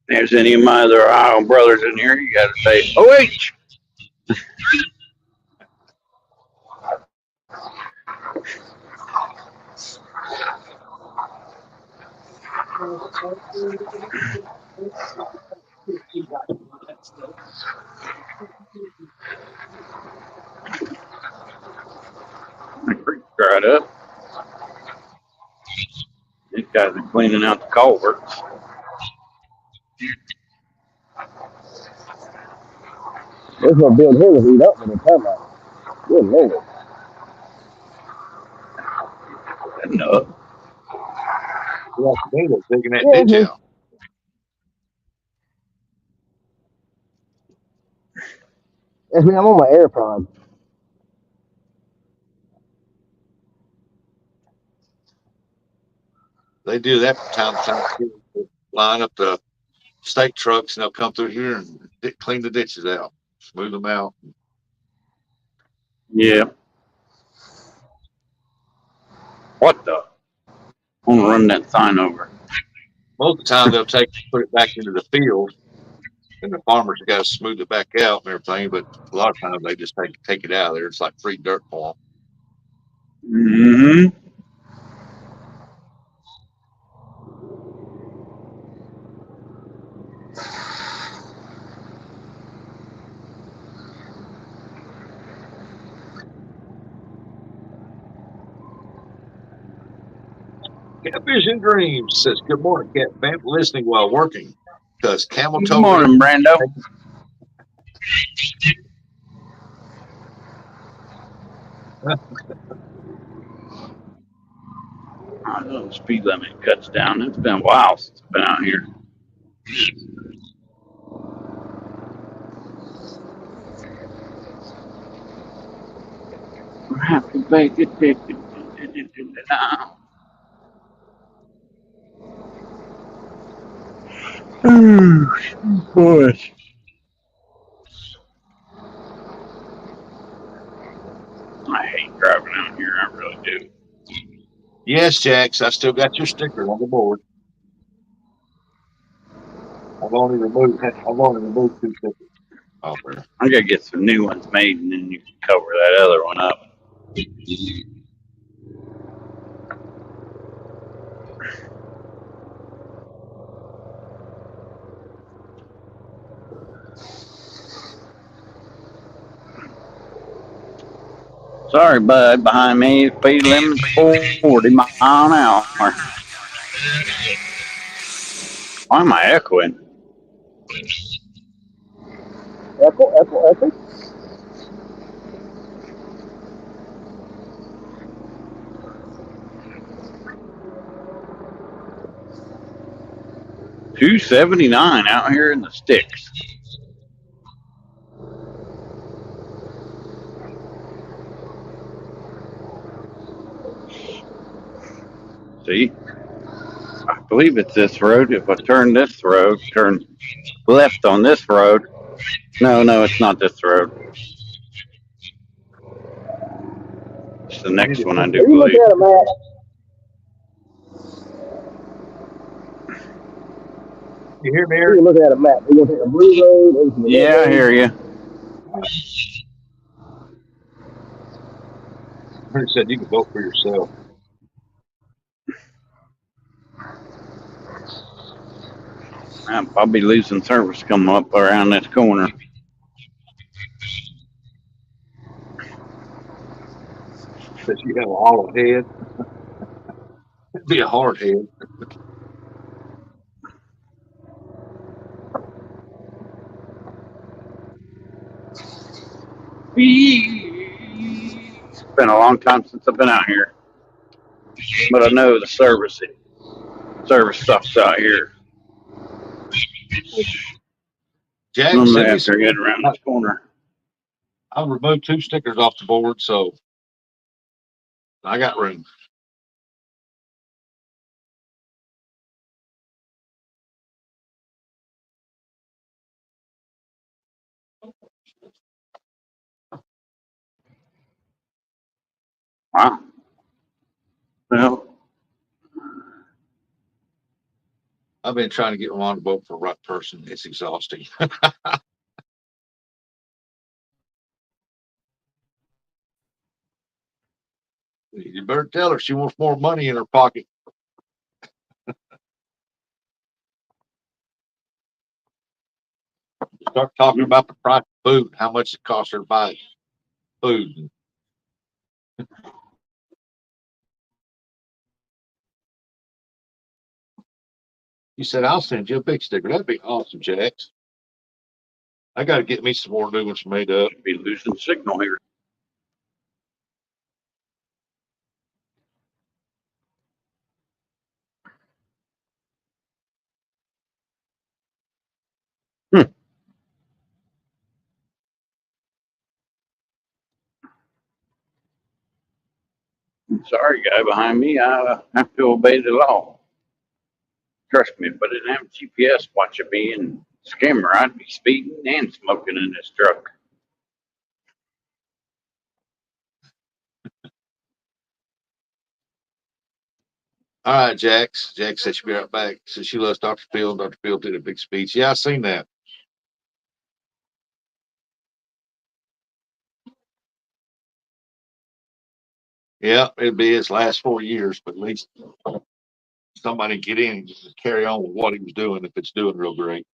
There's any of my other Ohio brothers in here, you got to say OH. The creek dried up. These guys are cleaning out the culverts. This will build here was eat up with a termite. Good lord. Enough. Yeah, today they're digging that Yeah, ditch out. it's me. I'm on my AirPod. They do that from time to time. They line up the state trucks and they'll come through here and clean the ditches out, smooth them out. Yeah. What the? I'm going to run that sign over. Most of the time they'll put it back into the field, and the farmers have got to smooth it back out and everything. But a lot of times they just take it out of there. It's like free dirt for them. Mm-hmm. Catfish and Dreams says, good morning, Cat Fam. Listening while working because camel Good toe ring. morning, Brando. The speed limit cuts down. It's been a while since I've been out here. Happy birthday. Boy. I hate driving out here. I really do. Yes, Jax, I still got your sticker on the board. I've only removed two stickers off there. I'm gonna get some new ones made, and then you can cover that other one up. Sorry, bud. Behind me, speed limit's 40 miles an hour. Why am I echoing? Echo. 279 out here in the sticks. See? I believe it's this road. If I turn this road, turn left on this road. No, it's not this road. It's the next one, I do If you look believe. at a map, You hear me, if Eric? you look at a map, you're gonna take a blue road over to the red Yeah, I road. hear you. Eric said you can vote for yourself. I'll probably losing service coming up around this corner. Says you have a hollow head. It'd be a hard head. It's been a long time since I've been out here, but I know the service stuff's out here. Jack, I'm send me after some. getting around this corner. I'll remove two stickers off the board, so I got room. Wow. Well, I've been trying to get one to vote for the right person. It's exhausting. You better tell her she wants more money in her pocket. Start talking about the price of food, how much it costs her to buy food. He said, I'll send you a big sticker. That'd be awesome, Jax. I got to get me some more new ones made up. be losing signal here. Sorry, guy behind me. I have to obey the law. Trust me, if I didn't have GPS watching me and scammer, I'd be speeding and smoking in this truck. All right, Jax. Jax said she'll be right back. So she loves Dr. Phil. Dr. Phil did a big speech. Yeah, I seen that. Yeah, it'd be his last 4 years, but at least somebody get in and just carry on with what he was doing if it's doing real great.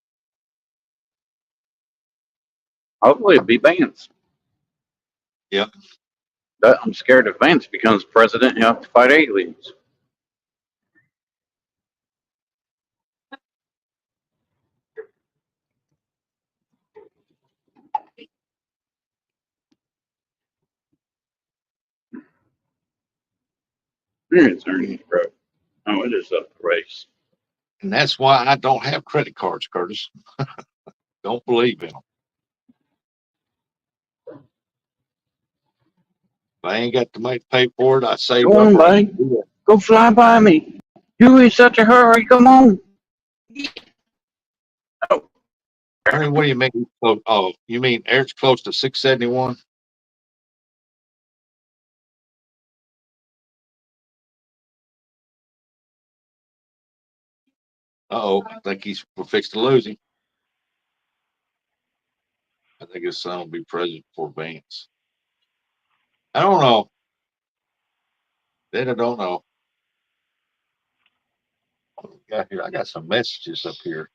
Hopefully, it'd be Vance. Yep. But I'm scared if Vance becomes president, he'll have to fight aliens. It's earnings growth. Oh, it is up the race. And that's why I don't have credit cards, Curtis. Don't believe in them. I ain't got the money to pay for it, I save Go up. on, buddy. Go fly by me. You in such a hurry? Come on. Oh, Ernie, what do you mean? Oh, you mean Eric's close to 671? Uh-oh, I think we're fixed to lose him. I think his son will be president for Vance. I don't know. Then I don't know. What we got here? I got some messages up here.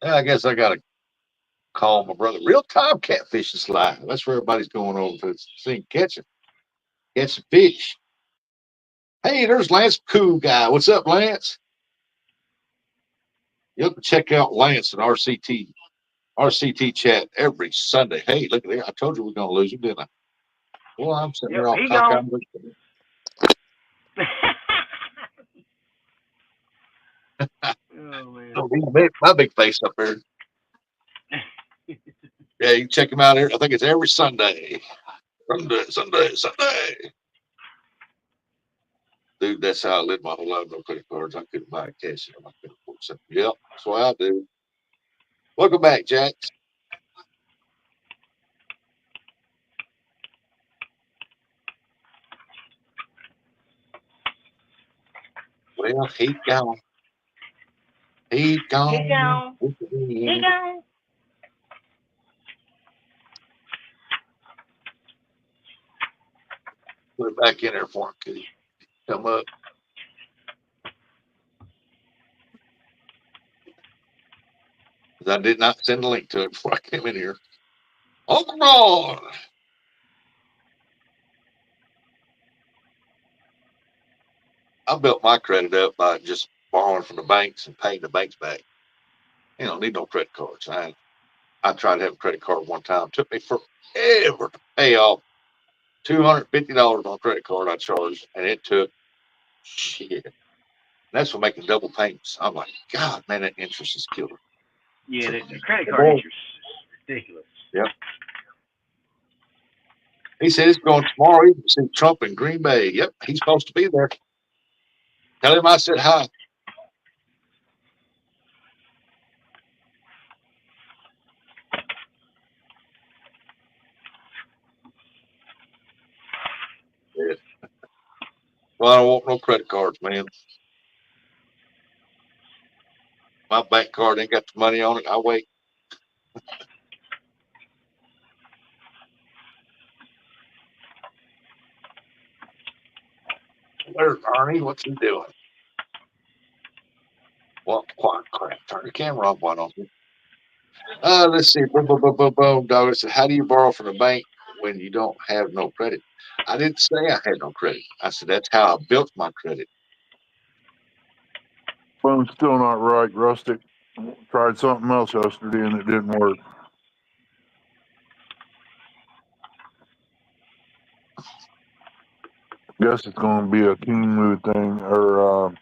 Yeah, I guess I gotta call my brother. Real time catfish is live. That's where everybody's going over to see catching fish. Hey, there's Lance, cool guy. What's up, Lance? You have to check out Lance and RCT chat every Sunday. Hey, look at there. I told you we're gonna lose him, didn't I? Well, I'm sitting Yep, there all he cockeyed. gone. Oh man. Oh, my big face up there. Yeah, you can check him out here. I think it's every Sunday. Sunday. Dude, that's how I lived my whole life. No credit cards. I couldn't buy a cash. I couldn't afford something. Yep, that's what I do. Welcome back, Jack. Well, he gone. He He gone. gone. He gone. Put it back in there for him. Could he come up? I did not send a link to it before I came in here. Oh, come on. I built my credit up by just borrowing from the banks and paying the banks back. You don't need no credit cards. I tried to have a credit card one time. It took me forever to pay off $250 on a credit card I charged, and it took shit. That's for making double payments. I'm like, God, man, that interest is killer. Yeah, the credit card Boy, interest is ridiculous. yep. He said it's going tomorrow. You can see Trump in Green Bay. Yep, he's supposed to be there. Tell him I said hi. Yeah. Well, I don't want no credit cards, man. My bank card ain't got the money on it. I wait. There's Arnie. What's he doing? Well, quiet, crap. Turn the camera off. Why don't you? Let's see. Boom, boom, boom, boom, boom. Dog. I said, how do you borrow from the bank when you don't have no credit? I didn't say I had no credit. I said, that's how I built my credit. Phone's still not right, Rustic. Tried something else yesterday and it didn't work. Guess it's going to be a King Mood thing or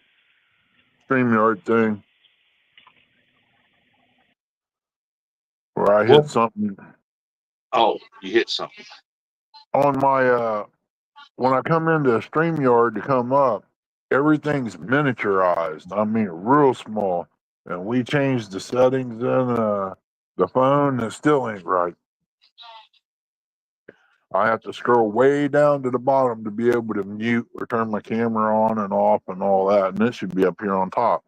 StreamYard thing where I hit something Oh, you hit something. on my when I come into StreamYard to come up, everything's miniaturized. I mean, real small. And we changed the settings in the phone and it still ain't right. I have to scroll way down to the bottom to be able to mute or turn my camera on and off and all that. And this should be up here on top.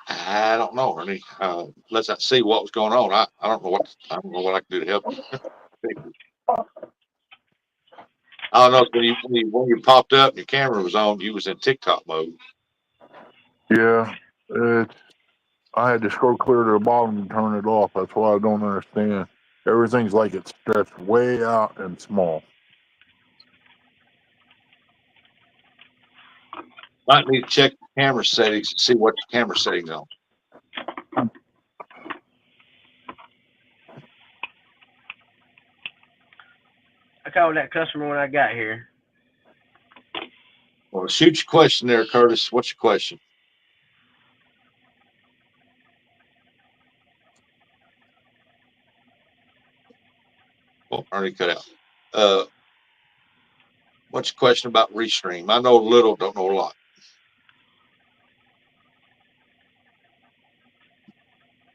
I don't know, Ernie. Let's not see what was going on. I don't know what I can do to help you. I don't know when you popped up and your camera was on, you was in TikTok mode. Yeah, I had to scroll clear to the bottom and turn it off. That's why I don't understand. Everything's like it's stretched way out and small. Might need to check the camera settings and see what your camera settings on. I called that customer when I got here. Well, shoot your question there, Curtis. What's your question? Well, Ernie cut out. What's your question about Restream? I know a little, don't know a lot.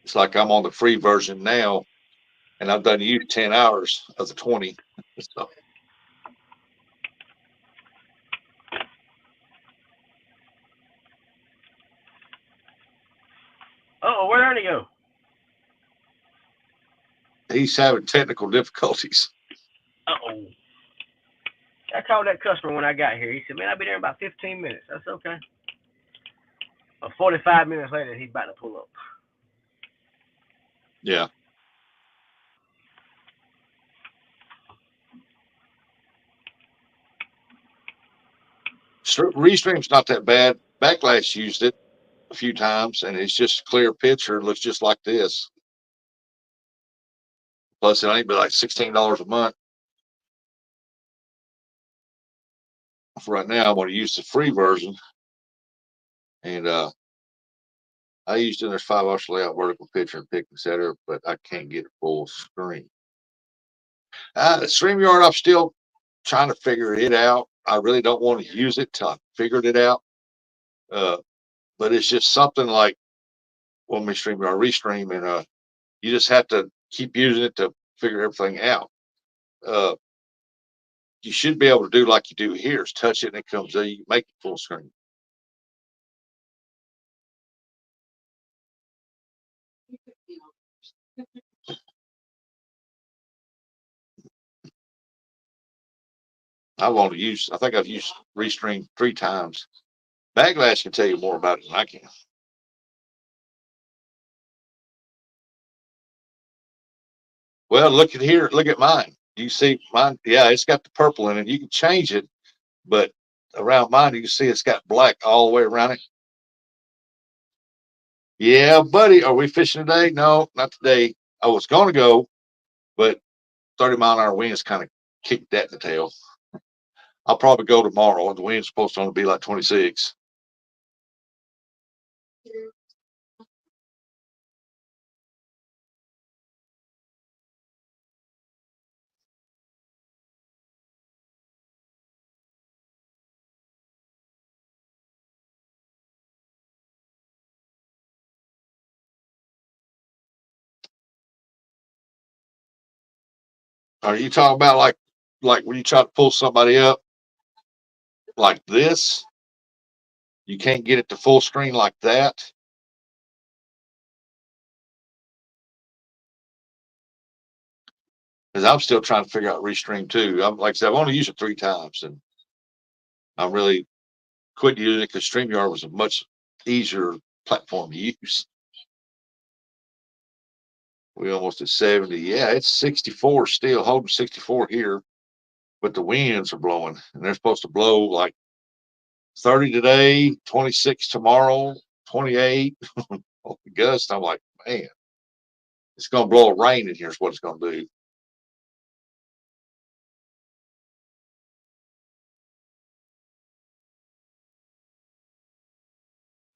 It's like I'm on the free version now, and I've done used 10 hours of the 20. So, Oh, where'd Ernie go? he's having technical difficulties. Uh-oh. I called that customer when I got here. He said, man, I'll be there in about 15 minutes. That's okay. 45 minutes later, he's about to pull up. Yeah. Restream's not that bad. Backlash used it a few times, and it's just a clear picture. It looks just like this. Plus, it ain't but like $16 a month. For right now, I'm going to use the free version. And I used it. There's 5 hours to lay out vertical picture and pick, etc., but I can't get it full screen. StreamYard, I'm still trying to figure it out. I really don't want to use it till I figured it out. But it's just something like when we StreamYard Restream, and you just have to keep using it to figure everything out. You should be able to do like you do here: is touch it and it comes in. You can make it full screen. I think I've used Restream 3 times. Backlash can tell you more about it than I can. Well, look at here. Look at mine. You see mine? Yeah, it's got the purple in it. You can change it, but around mine, you can see it's got black all the way around it. Yeah, buddy. Are we fishing today? No, not today. I was going to go, but 30-mile-an-hour winds kind of kicked that in the tail. I'll probably go tomorrow, and the wind's supposed to only be like 26. Are you talking about like when you try to pull somebody up like this? You can't get it to full screen like that. Because I'm still trying to figure out Restream too. Like I said, I've only used it 3 times, and I'm really quit using it because StreamYard was a much easier platform to use. We almost at 70. Yeah, it's 64 still, holding 64 here, but the winds are blowing, and they're supposed to blow like 30 today, 26 tomorrow, 28. Gust. I'm like, man, it's going to blow a rain in here is what it's going to do.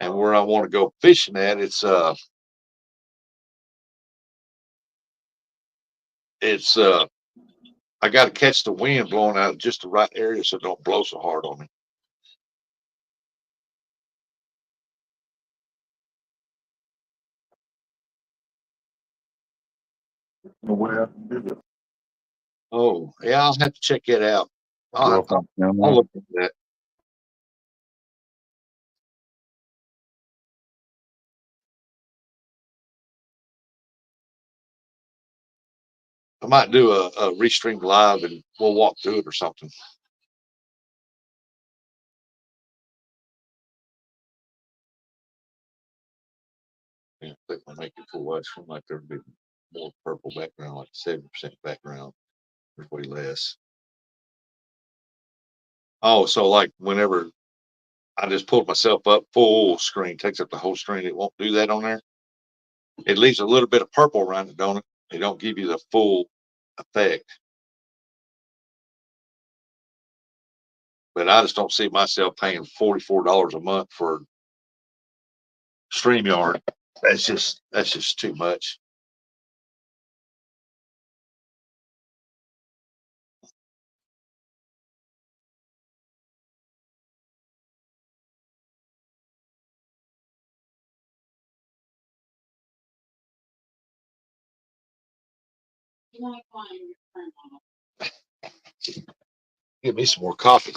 And where I want to go fishing at, it's I got to catch the wind blowing out of just the right area so it don't blow so hard on me. Oh, yeah, I'll have to check it out. I'll look at that. I might do a Restream live and we'll walk through it or something. Yeah, I think we'll make it full white. Seem like there'd be more purple background, like 70% background. There's way less. Oh, so like whenever I just pulled myself up full screen, takes up the whole screen. It won't do that on there. It leaves a little bit of purple around it, don't it? They don't give you the full effect. but I just don't see myself paying $44 a month for StreamYard. That's just too much. Give me some more coffee.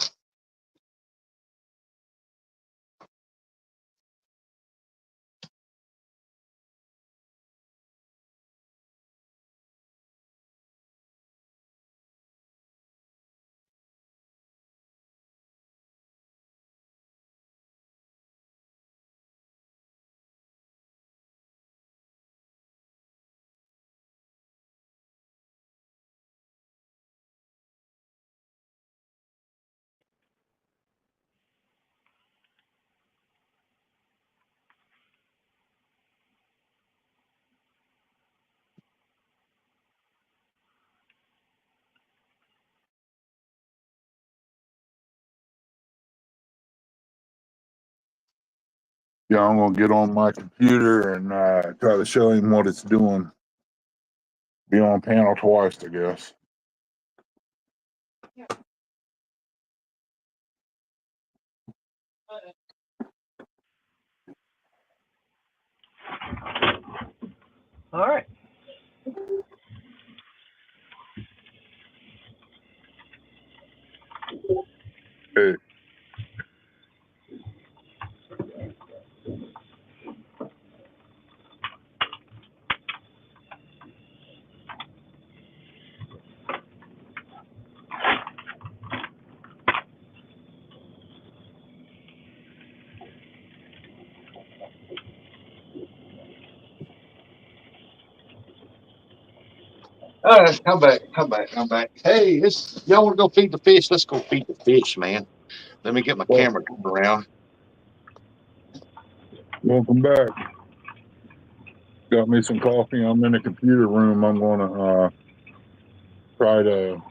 Yeah, I'm gonna get on my computer and try to show him what it's doing. Be on panel twice, I guess. All right. Hey, All right, come back. Hey, y'all want to go feed the fish? Let's go feed the fish, man. Let me get my well, camera turned around. welcome back. Got me some coffee. I'm in the computer room. I'm gonna try to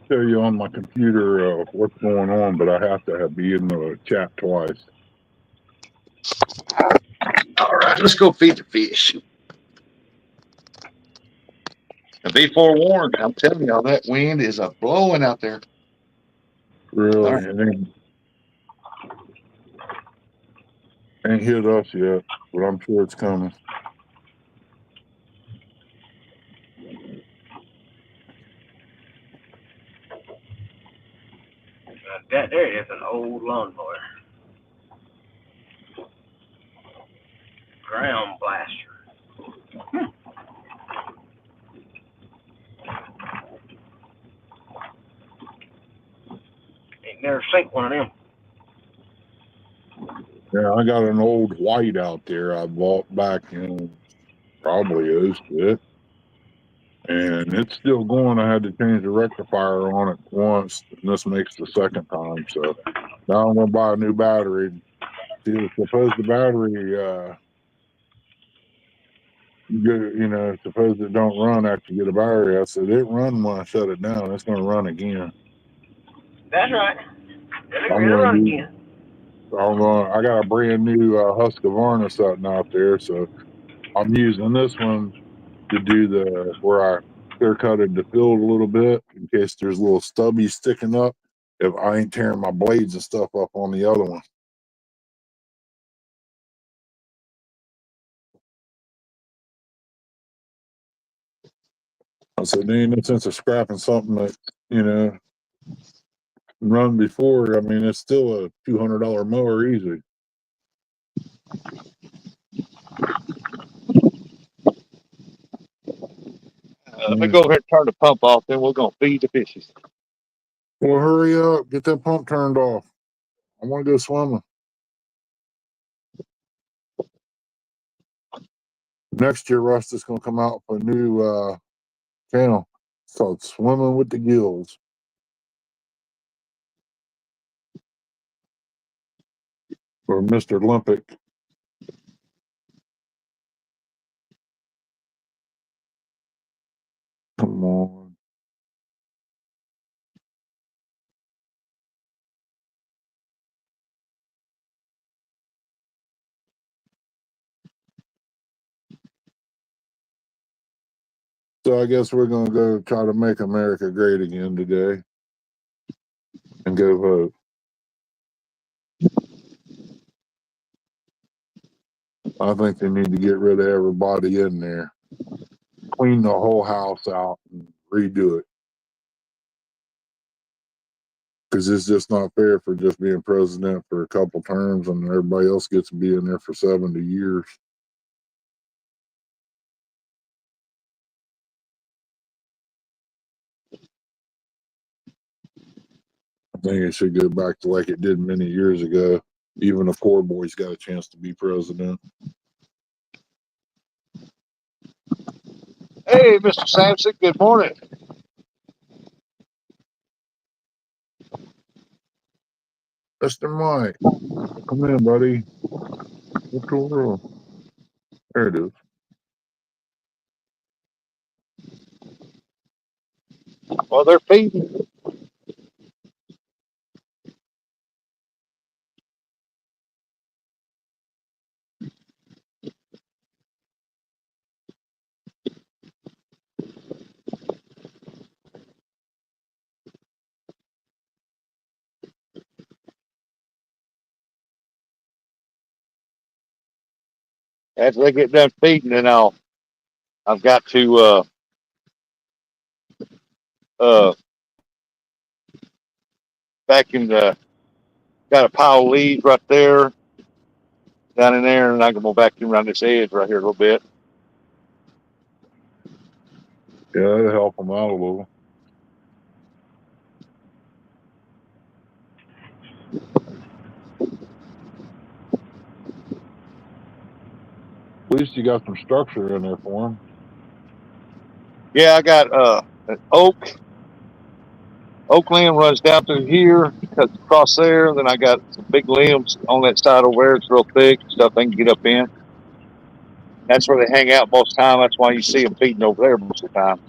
show you on my computer what's going on, but I have to be in the chat twice. All right, let's go feed the fish. And be forewarned, I'm telling y'all, that wind is a blowing out there. Really, All right. it ain't hit us yet, but I'm sure it's coming. That there is an old lawnmower. Ground blaster. Ain't never seen one of them. Yeah, I got an old white out there I bought back in probably '06. And it's still going. I had to change the rectifier on it once, and this makes the second time. So now I'm gonna buy a new battery. See, suppose the battery, suppose it don't run after you get a battery. I said it run when I shut it down. It's gonna run again. That's right. I'm It'll gonna run use. again. I got a brand new Husqvarna sitting out there, so I'm using this one to do where I clear cutted the field a little bit in case there's little stubbies sticking up. If I ain't tearing my blades and stuff up on the other one. I said, there ain't no sense of scrapping something that, run before. I mean, it's still a $200 mower easy. Let me go ahead and turn the pump off, then we're going to feed the fishes. Well, hurry up. Get that pump turned off. I want to go swimming. Next year, Rusty's going to come out with a new channel. It's called Swimming with the Gills. Or Mr. Olympic. Come on. So I guess we're gonna go try to make America great again today and go vote. I think they need to get rid of everybody in there, clean the whole house out, and redo it. Because it's just not fair for just being president for a couple terms and everybody else gets to be in there for 70 years. I think it should go back to like it did many years ago. Even the poor boys got a chance to be president. Hey, Mr. Sampson, good morning. Mr. Mike, come in, buddy. What's your world? There it is. Well, they're feeding. After they get done feeding, then I've got to uh vacuum got a pile of leaves right there down in there, and I'm gonna vacuum around this edge right here a little bit. Yeah, that'll help them out a little. At least you got some structure in there for them. Yeah, I got an oak limb runs down through here, cuts across there. Then I got some big limbs on that side over there. It's real thick, stuff they can get up in. That's where they hang out most of the time. That's why you see them feeding over there most of the time.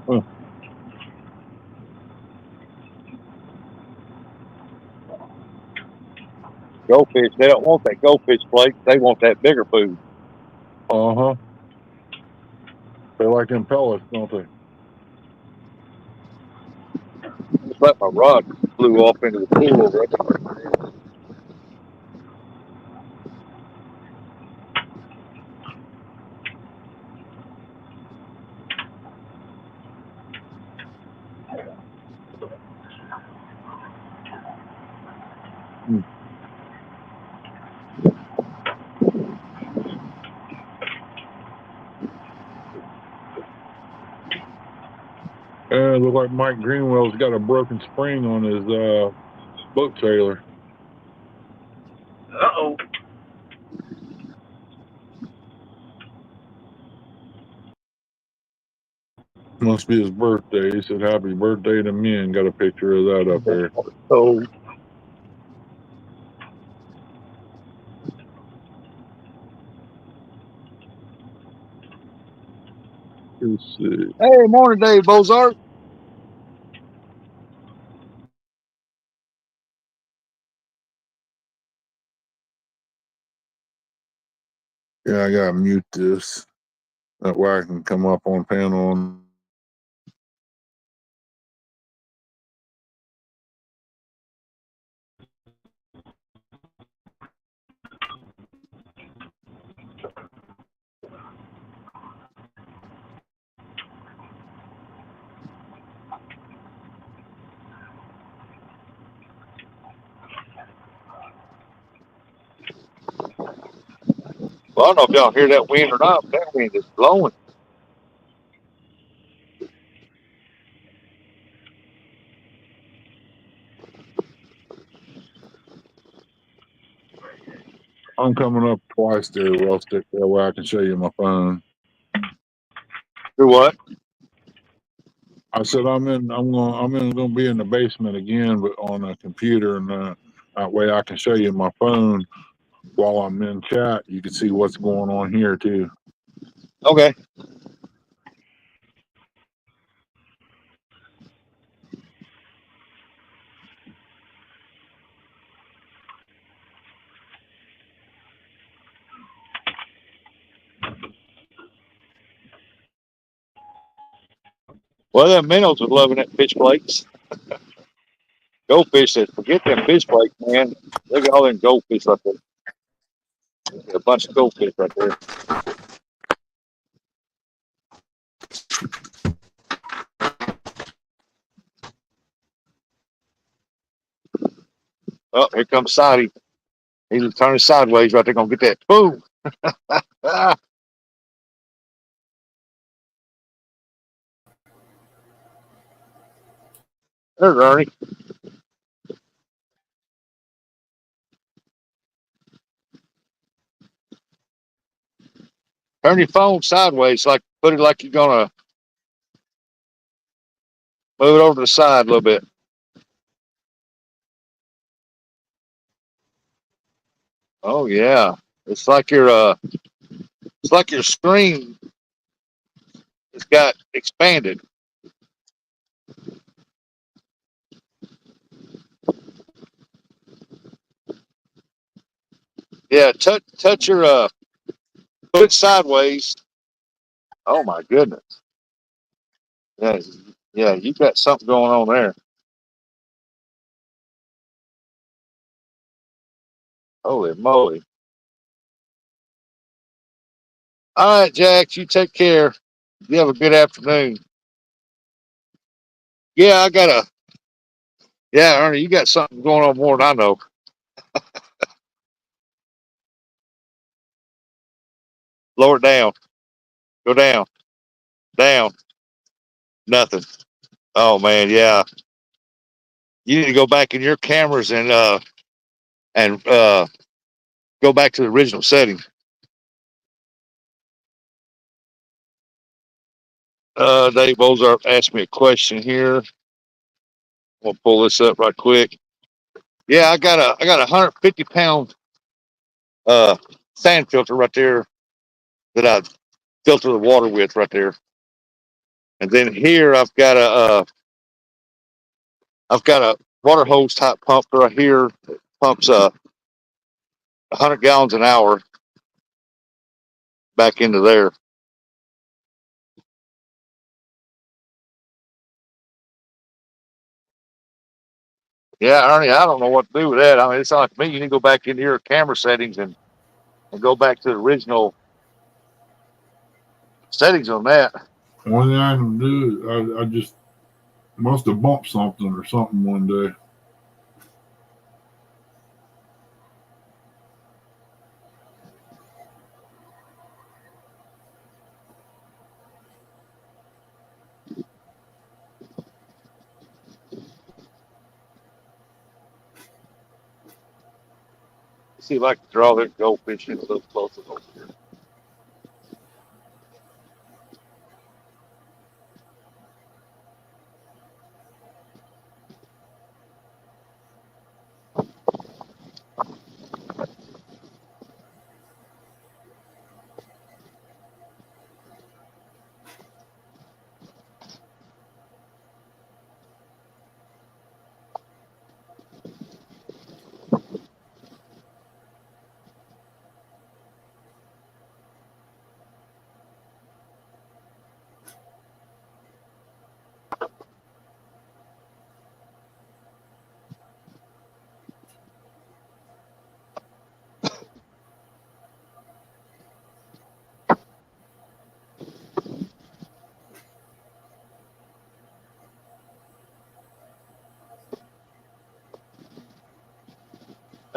Huh. Goldfish, they don't want that goldfish plate. They want that bigger food. Uh-huh. They like them pellets, don't they? Just let my rod flew off into the pool over there. Hmm. It look like Mike Greenwell's got a broken spring on his boat trailer. Uh-oh. Must be his birthday. He said, "Happy birthday to me," and got a picture of that up there. So Let's see. hey, morning, Dave Bozart. Yeah, I gotta mute this. That way I can come up on panel. Well, I don't know if y'all hear that wind or not, but that wind is blowing. I'm coming up twice there, Rustic. That way I can show you my phone. Do what? I said gonna be in the basement again, but on a computer, and that way I can show you my phone while I'm in chat. You can see what's going on here too. Okay. Well, them minnows was loving that fish plates. Goldfish said, forget them fish plates, man. Look at all them goldfish right there. A bunch of goldfish right there. Oh, here comes Sadie. He's turning sideways right there. Gonna get that. Boom. Ah, there's Ernie. Turn your phone sideways, like put it like you're gonna move it over to the side a little bit. Oh yeah. It's like your screen has got expanded. Yeah, touch your put it sideways. Oh my goodness. Yeah, yeah, you got something going on there. Holy moly. All right, Jax, you take care. You have a good afternoon. Yeah, Ernie, you got something going on more than I know. Lower it down. Go down. Down. Nothing. Oh man, yeah. You need to go back in your cameras and go back to the original setting. Dave Bozarth asked me a question here. We'll pull this up right quick. Yeah, I got a 150-pound sand filter right there that I filter the water with right there. And then here I've got a water hose type pump right here that pumps 100 gallons an hour back into there. Yeah, Ernie, I don't know what to do with that. I mean, it's like me. You need to go back into your camera settings and go back to the original settings on that. One thing I can do, I just must have bumped something or something one day. See if I can draw that goldfish in a little closer over here.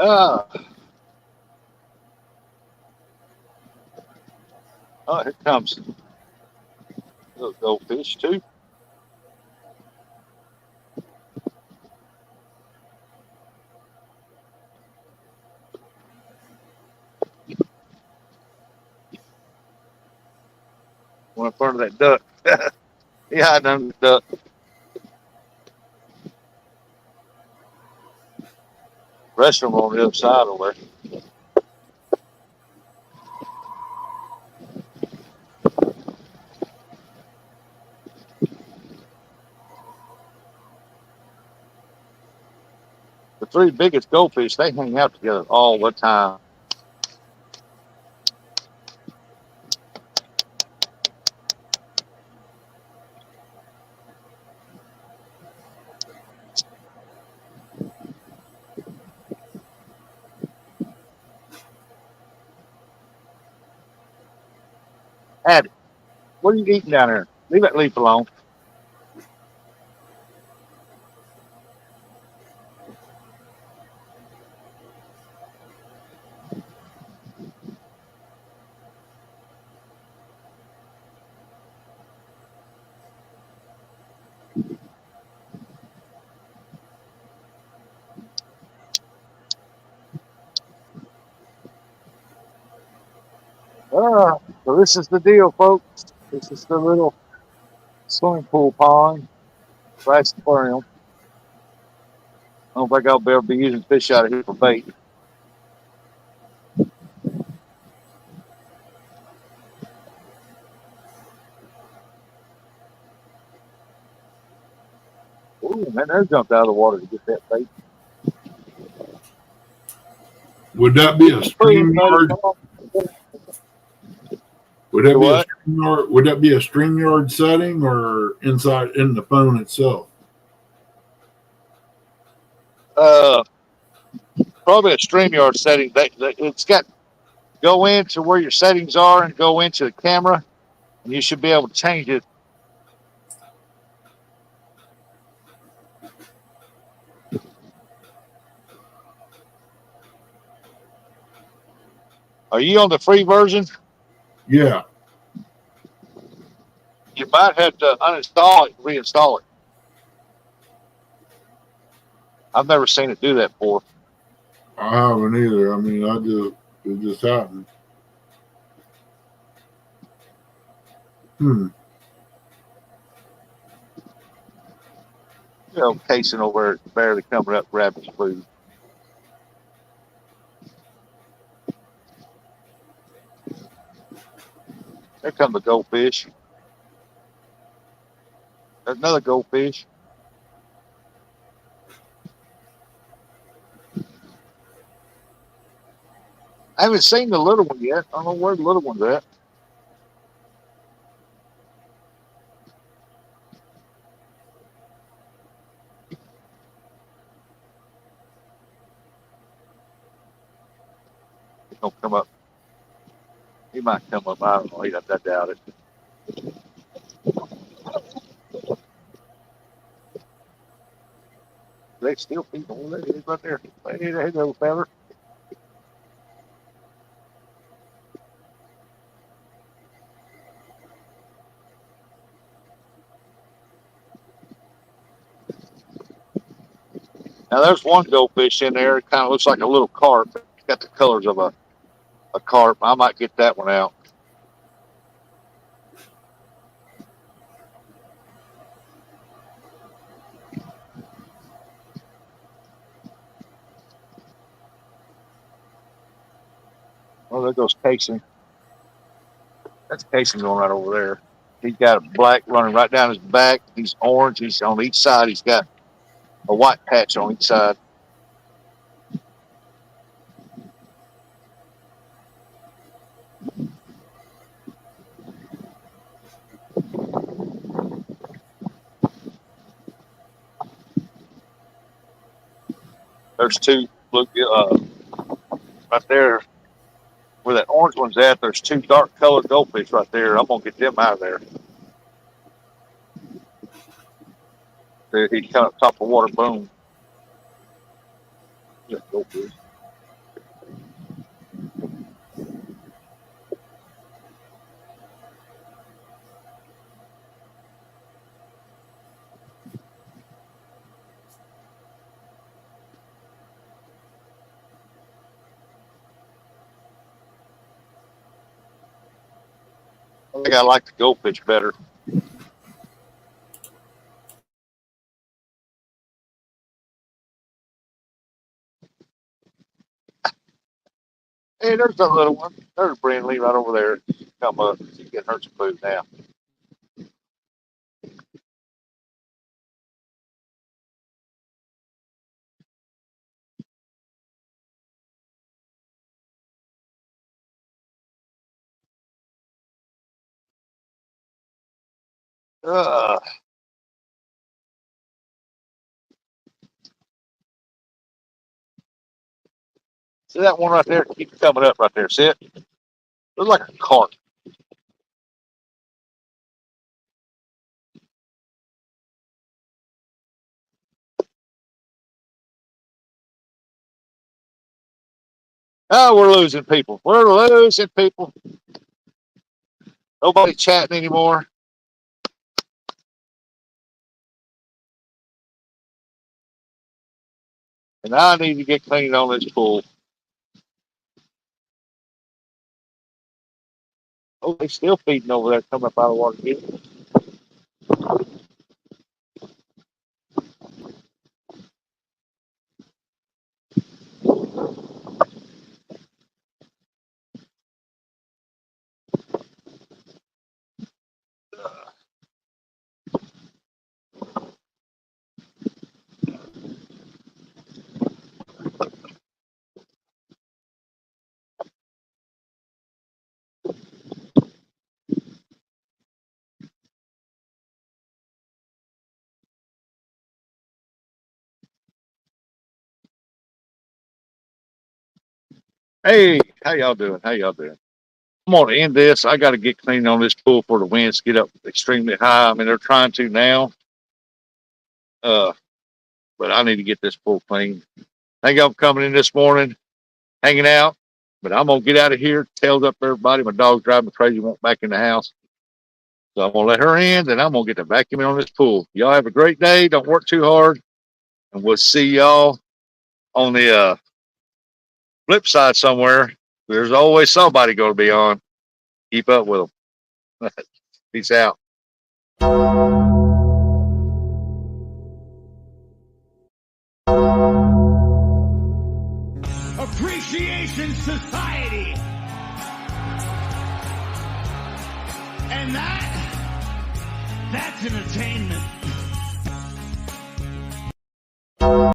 Ah, oh, here comes a little goldfish too. One in front of that duck. Yeah, I done the duck. Rest of them on the other side over there. The three biggest goldfish, they hang out together all the time. Abby, what are you eating down there? Leave that leaf alone. So this is the deal, folks. This is the little swimming pool pond slash aquarium. I don't think I'll be able to be using fish out of here for bait. Ooh, man, they jumped out of the water to get that bait. Would that be a Please, buddy, StreamYard? come on. Would that Do be a what? StreamYard? Would that be a StreamYard setting or inside in the phone itself? Uh, Probably a StreamYard setting. It's got go into where your settings are and go into the camera, and you should be able to change it. Are you on the free version? Yeah. You might have to uninstall it and reinstall it. I've never seen it do that before. I haven't either. I mean, it just happened. You know, casing over there, barely coming up, grabbing his food. There come the goldfish. There's another goldfish. I haven't seen the little one yet. I don't know where the little one's at. He's gonna come up. He might come up. I don't know. I doubt it. They still people. There he is right there. Hey, there you go, fella. Now there's one goldfish in there. It kind of looks like a little carp. It's got the colors of a carp. I might get that one out. Oh, there goes Casey. That's Casey going right over there. He's got a black running right down his back. He's orange. He's on each side. He's got a white patch on each side. There's two. Look, right there where that orange one's at. There's two dark colored goldfish right there. I'm gonna get them out of there. He come up top of the water. Boom. Yeah, goldfish. I think I like the goldfish better. Hey, there's that little one. There's Brindley right over there. Come up. She's getting her some food now. Uh, See that one right there? Keep coming up right there. See it? Looks like a carp. Oh, we're losing people. We're losing people. Nobody chatting anymore. And I need to get clean on this pool. Oh, they still feeding over there, coming up out of the water. Get it? Hey, how y'all doing? How y'all doing? I'm going to end this. I got to get clean on this pool before the winds get up extremely high. I mean, they're trying to now. But I need to get this pool clean. Thank y'all for coming in this morning, hanging out. But I'm going to get out of here. Tails up everybody. My dog's driving me crazy. Won't back in the house. So I'm going to let her in. Then I'm going to get the vacuum on this pool. Y'all have a great day. Don't work too hard. And we'll see y'all on the flip side somewhere. There's always somebody going to be on. Keep up with them. Peace out. Appreciation Society. And that's entertainment.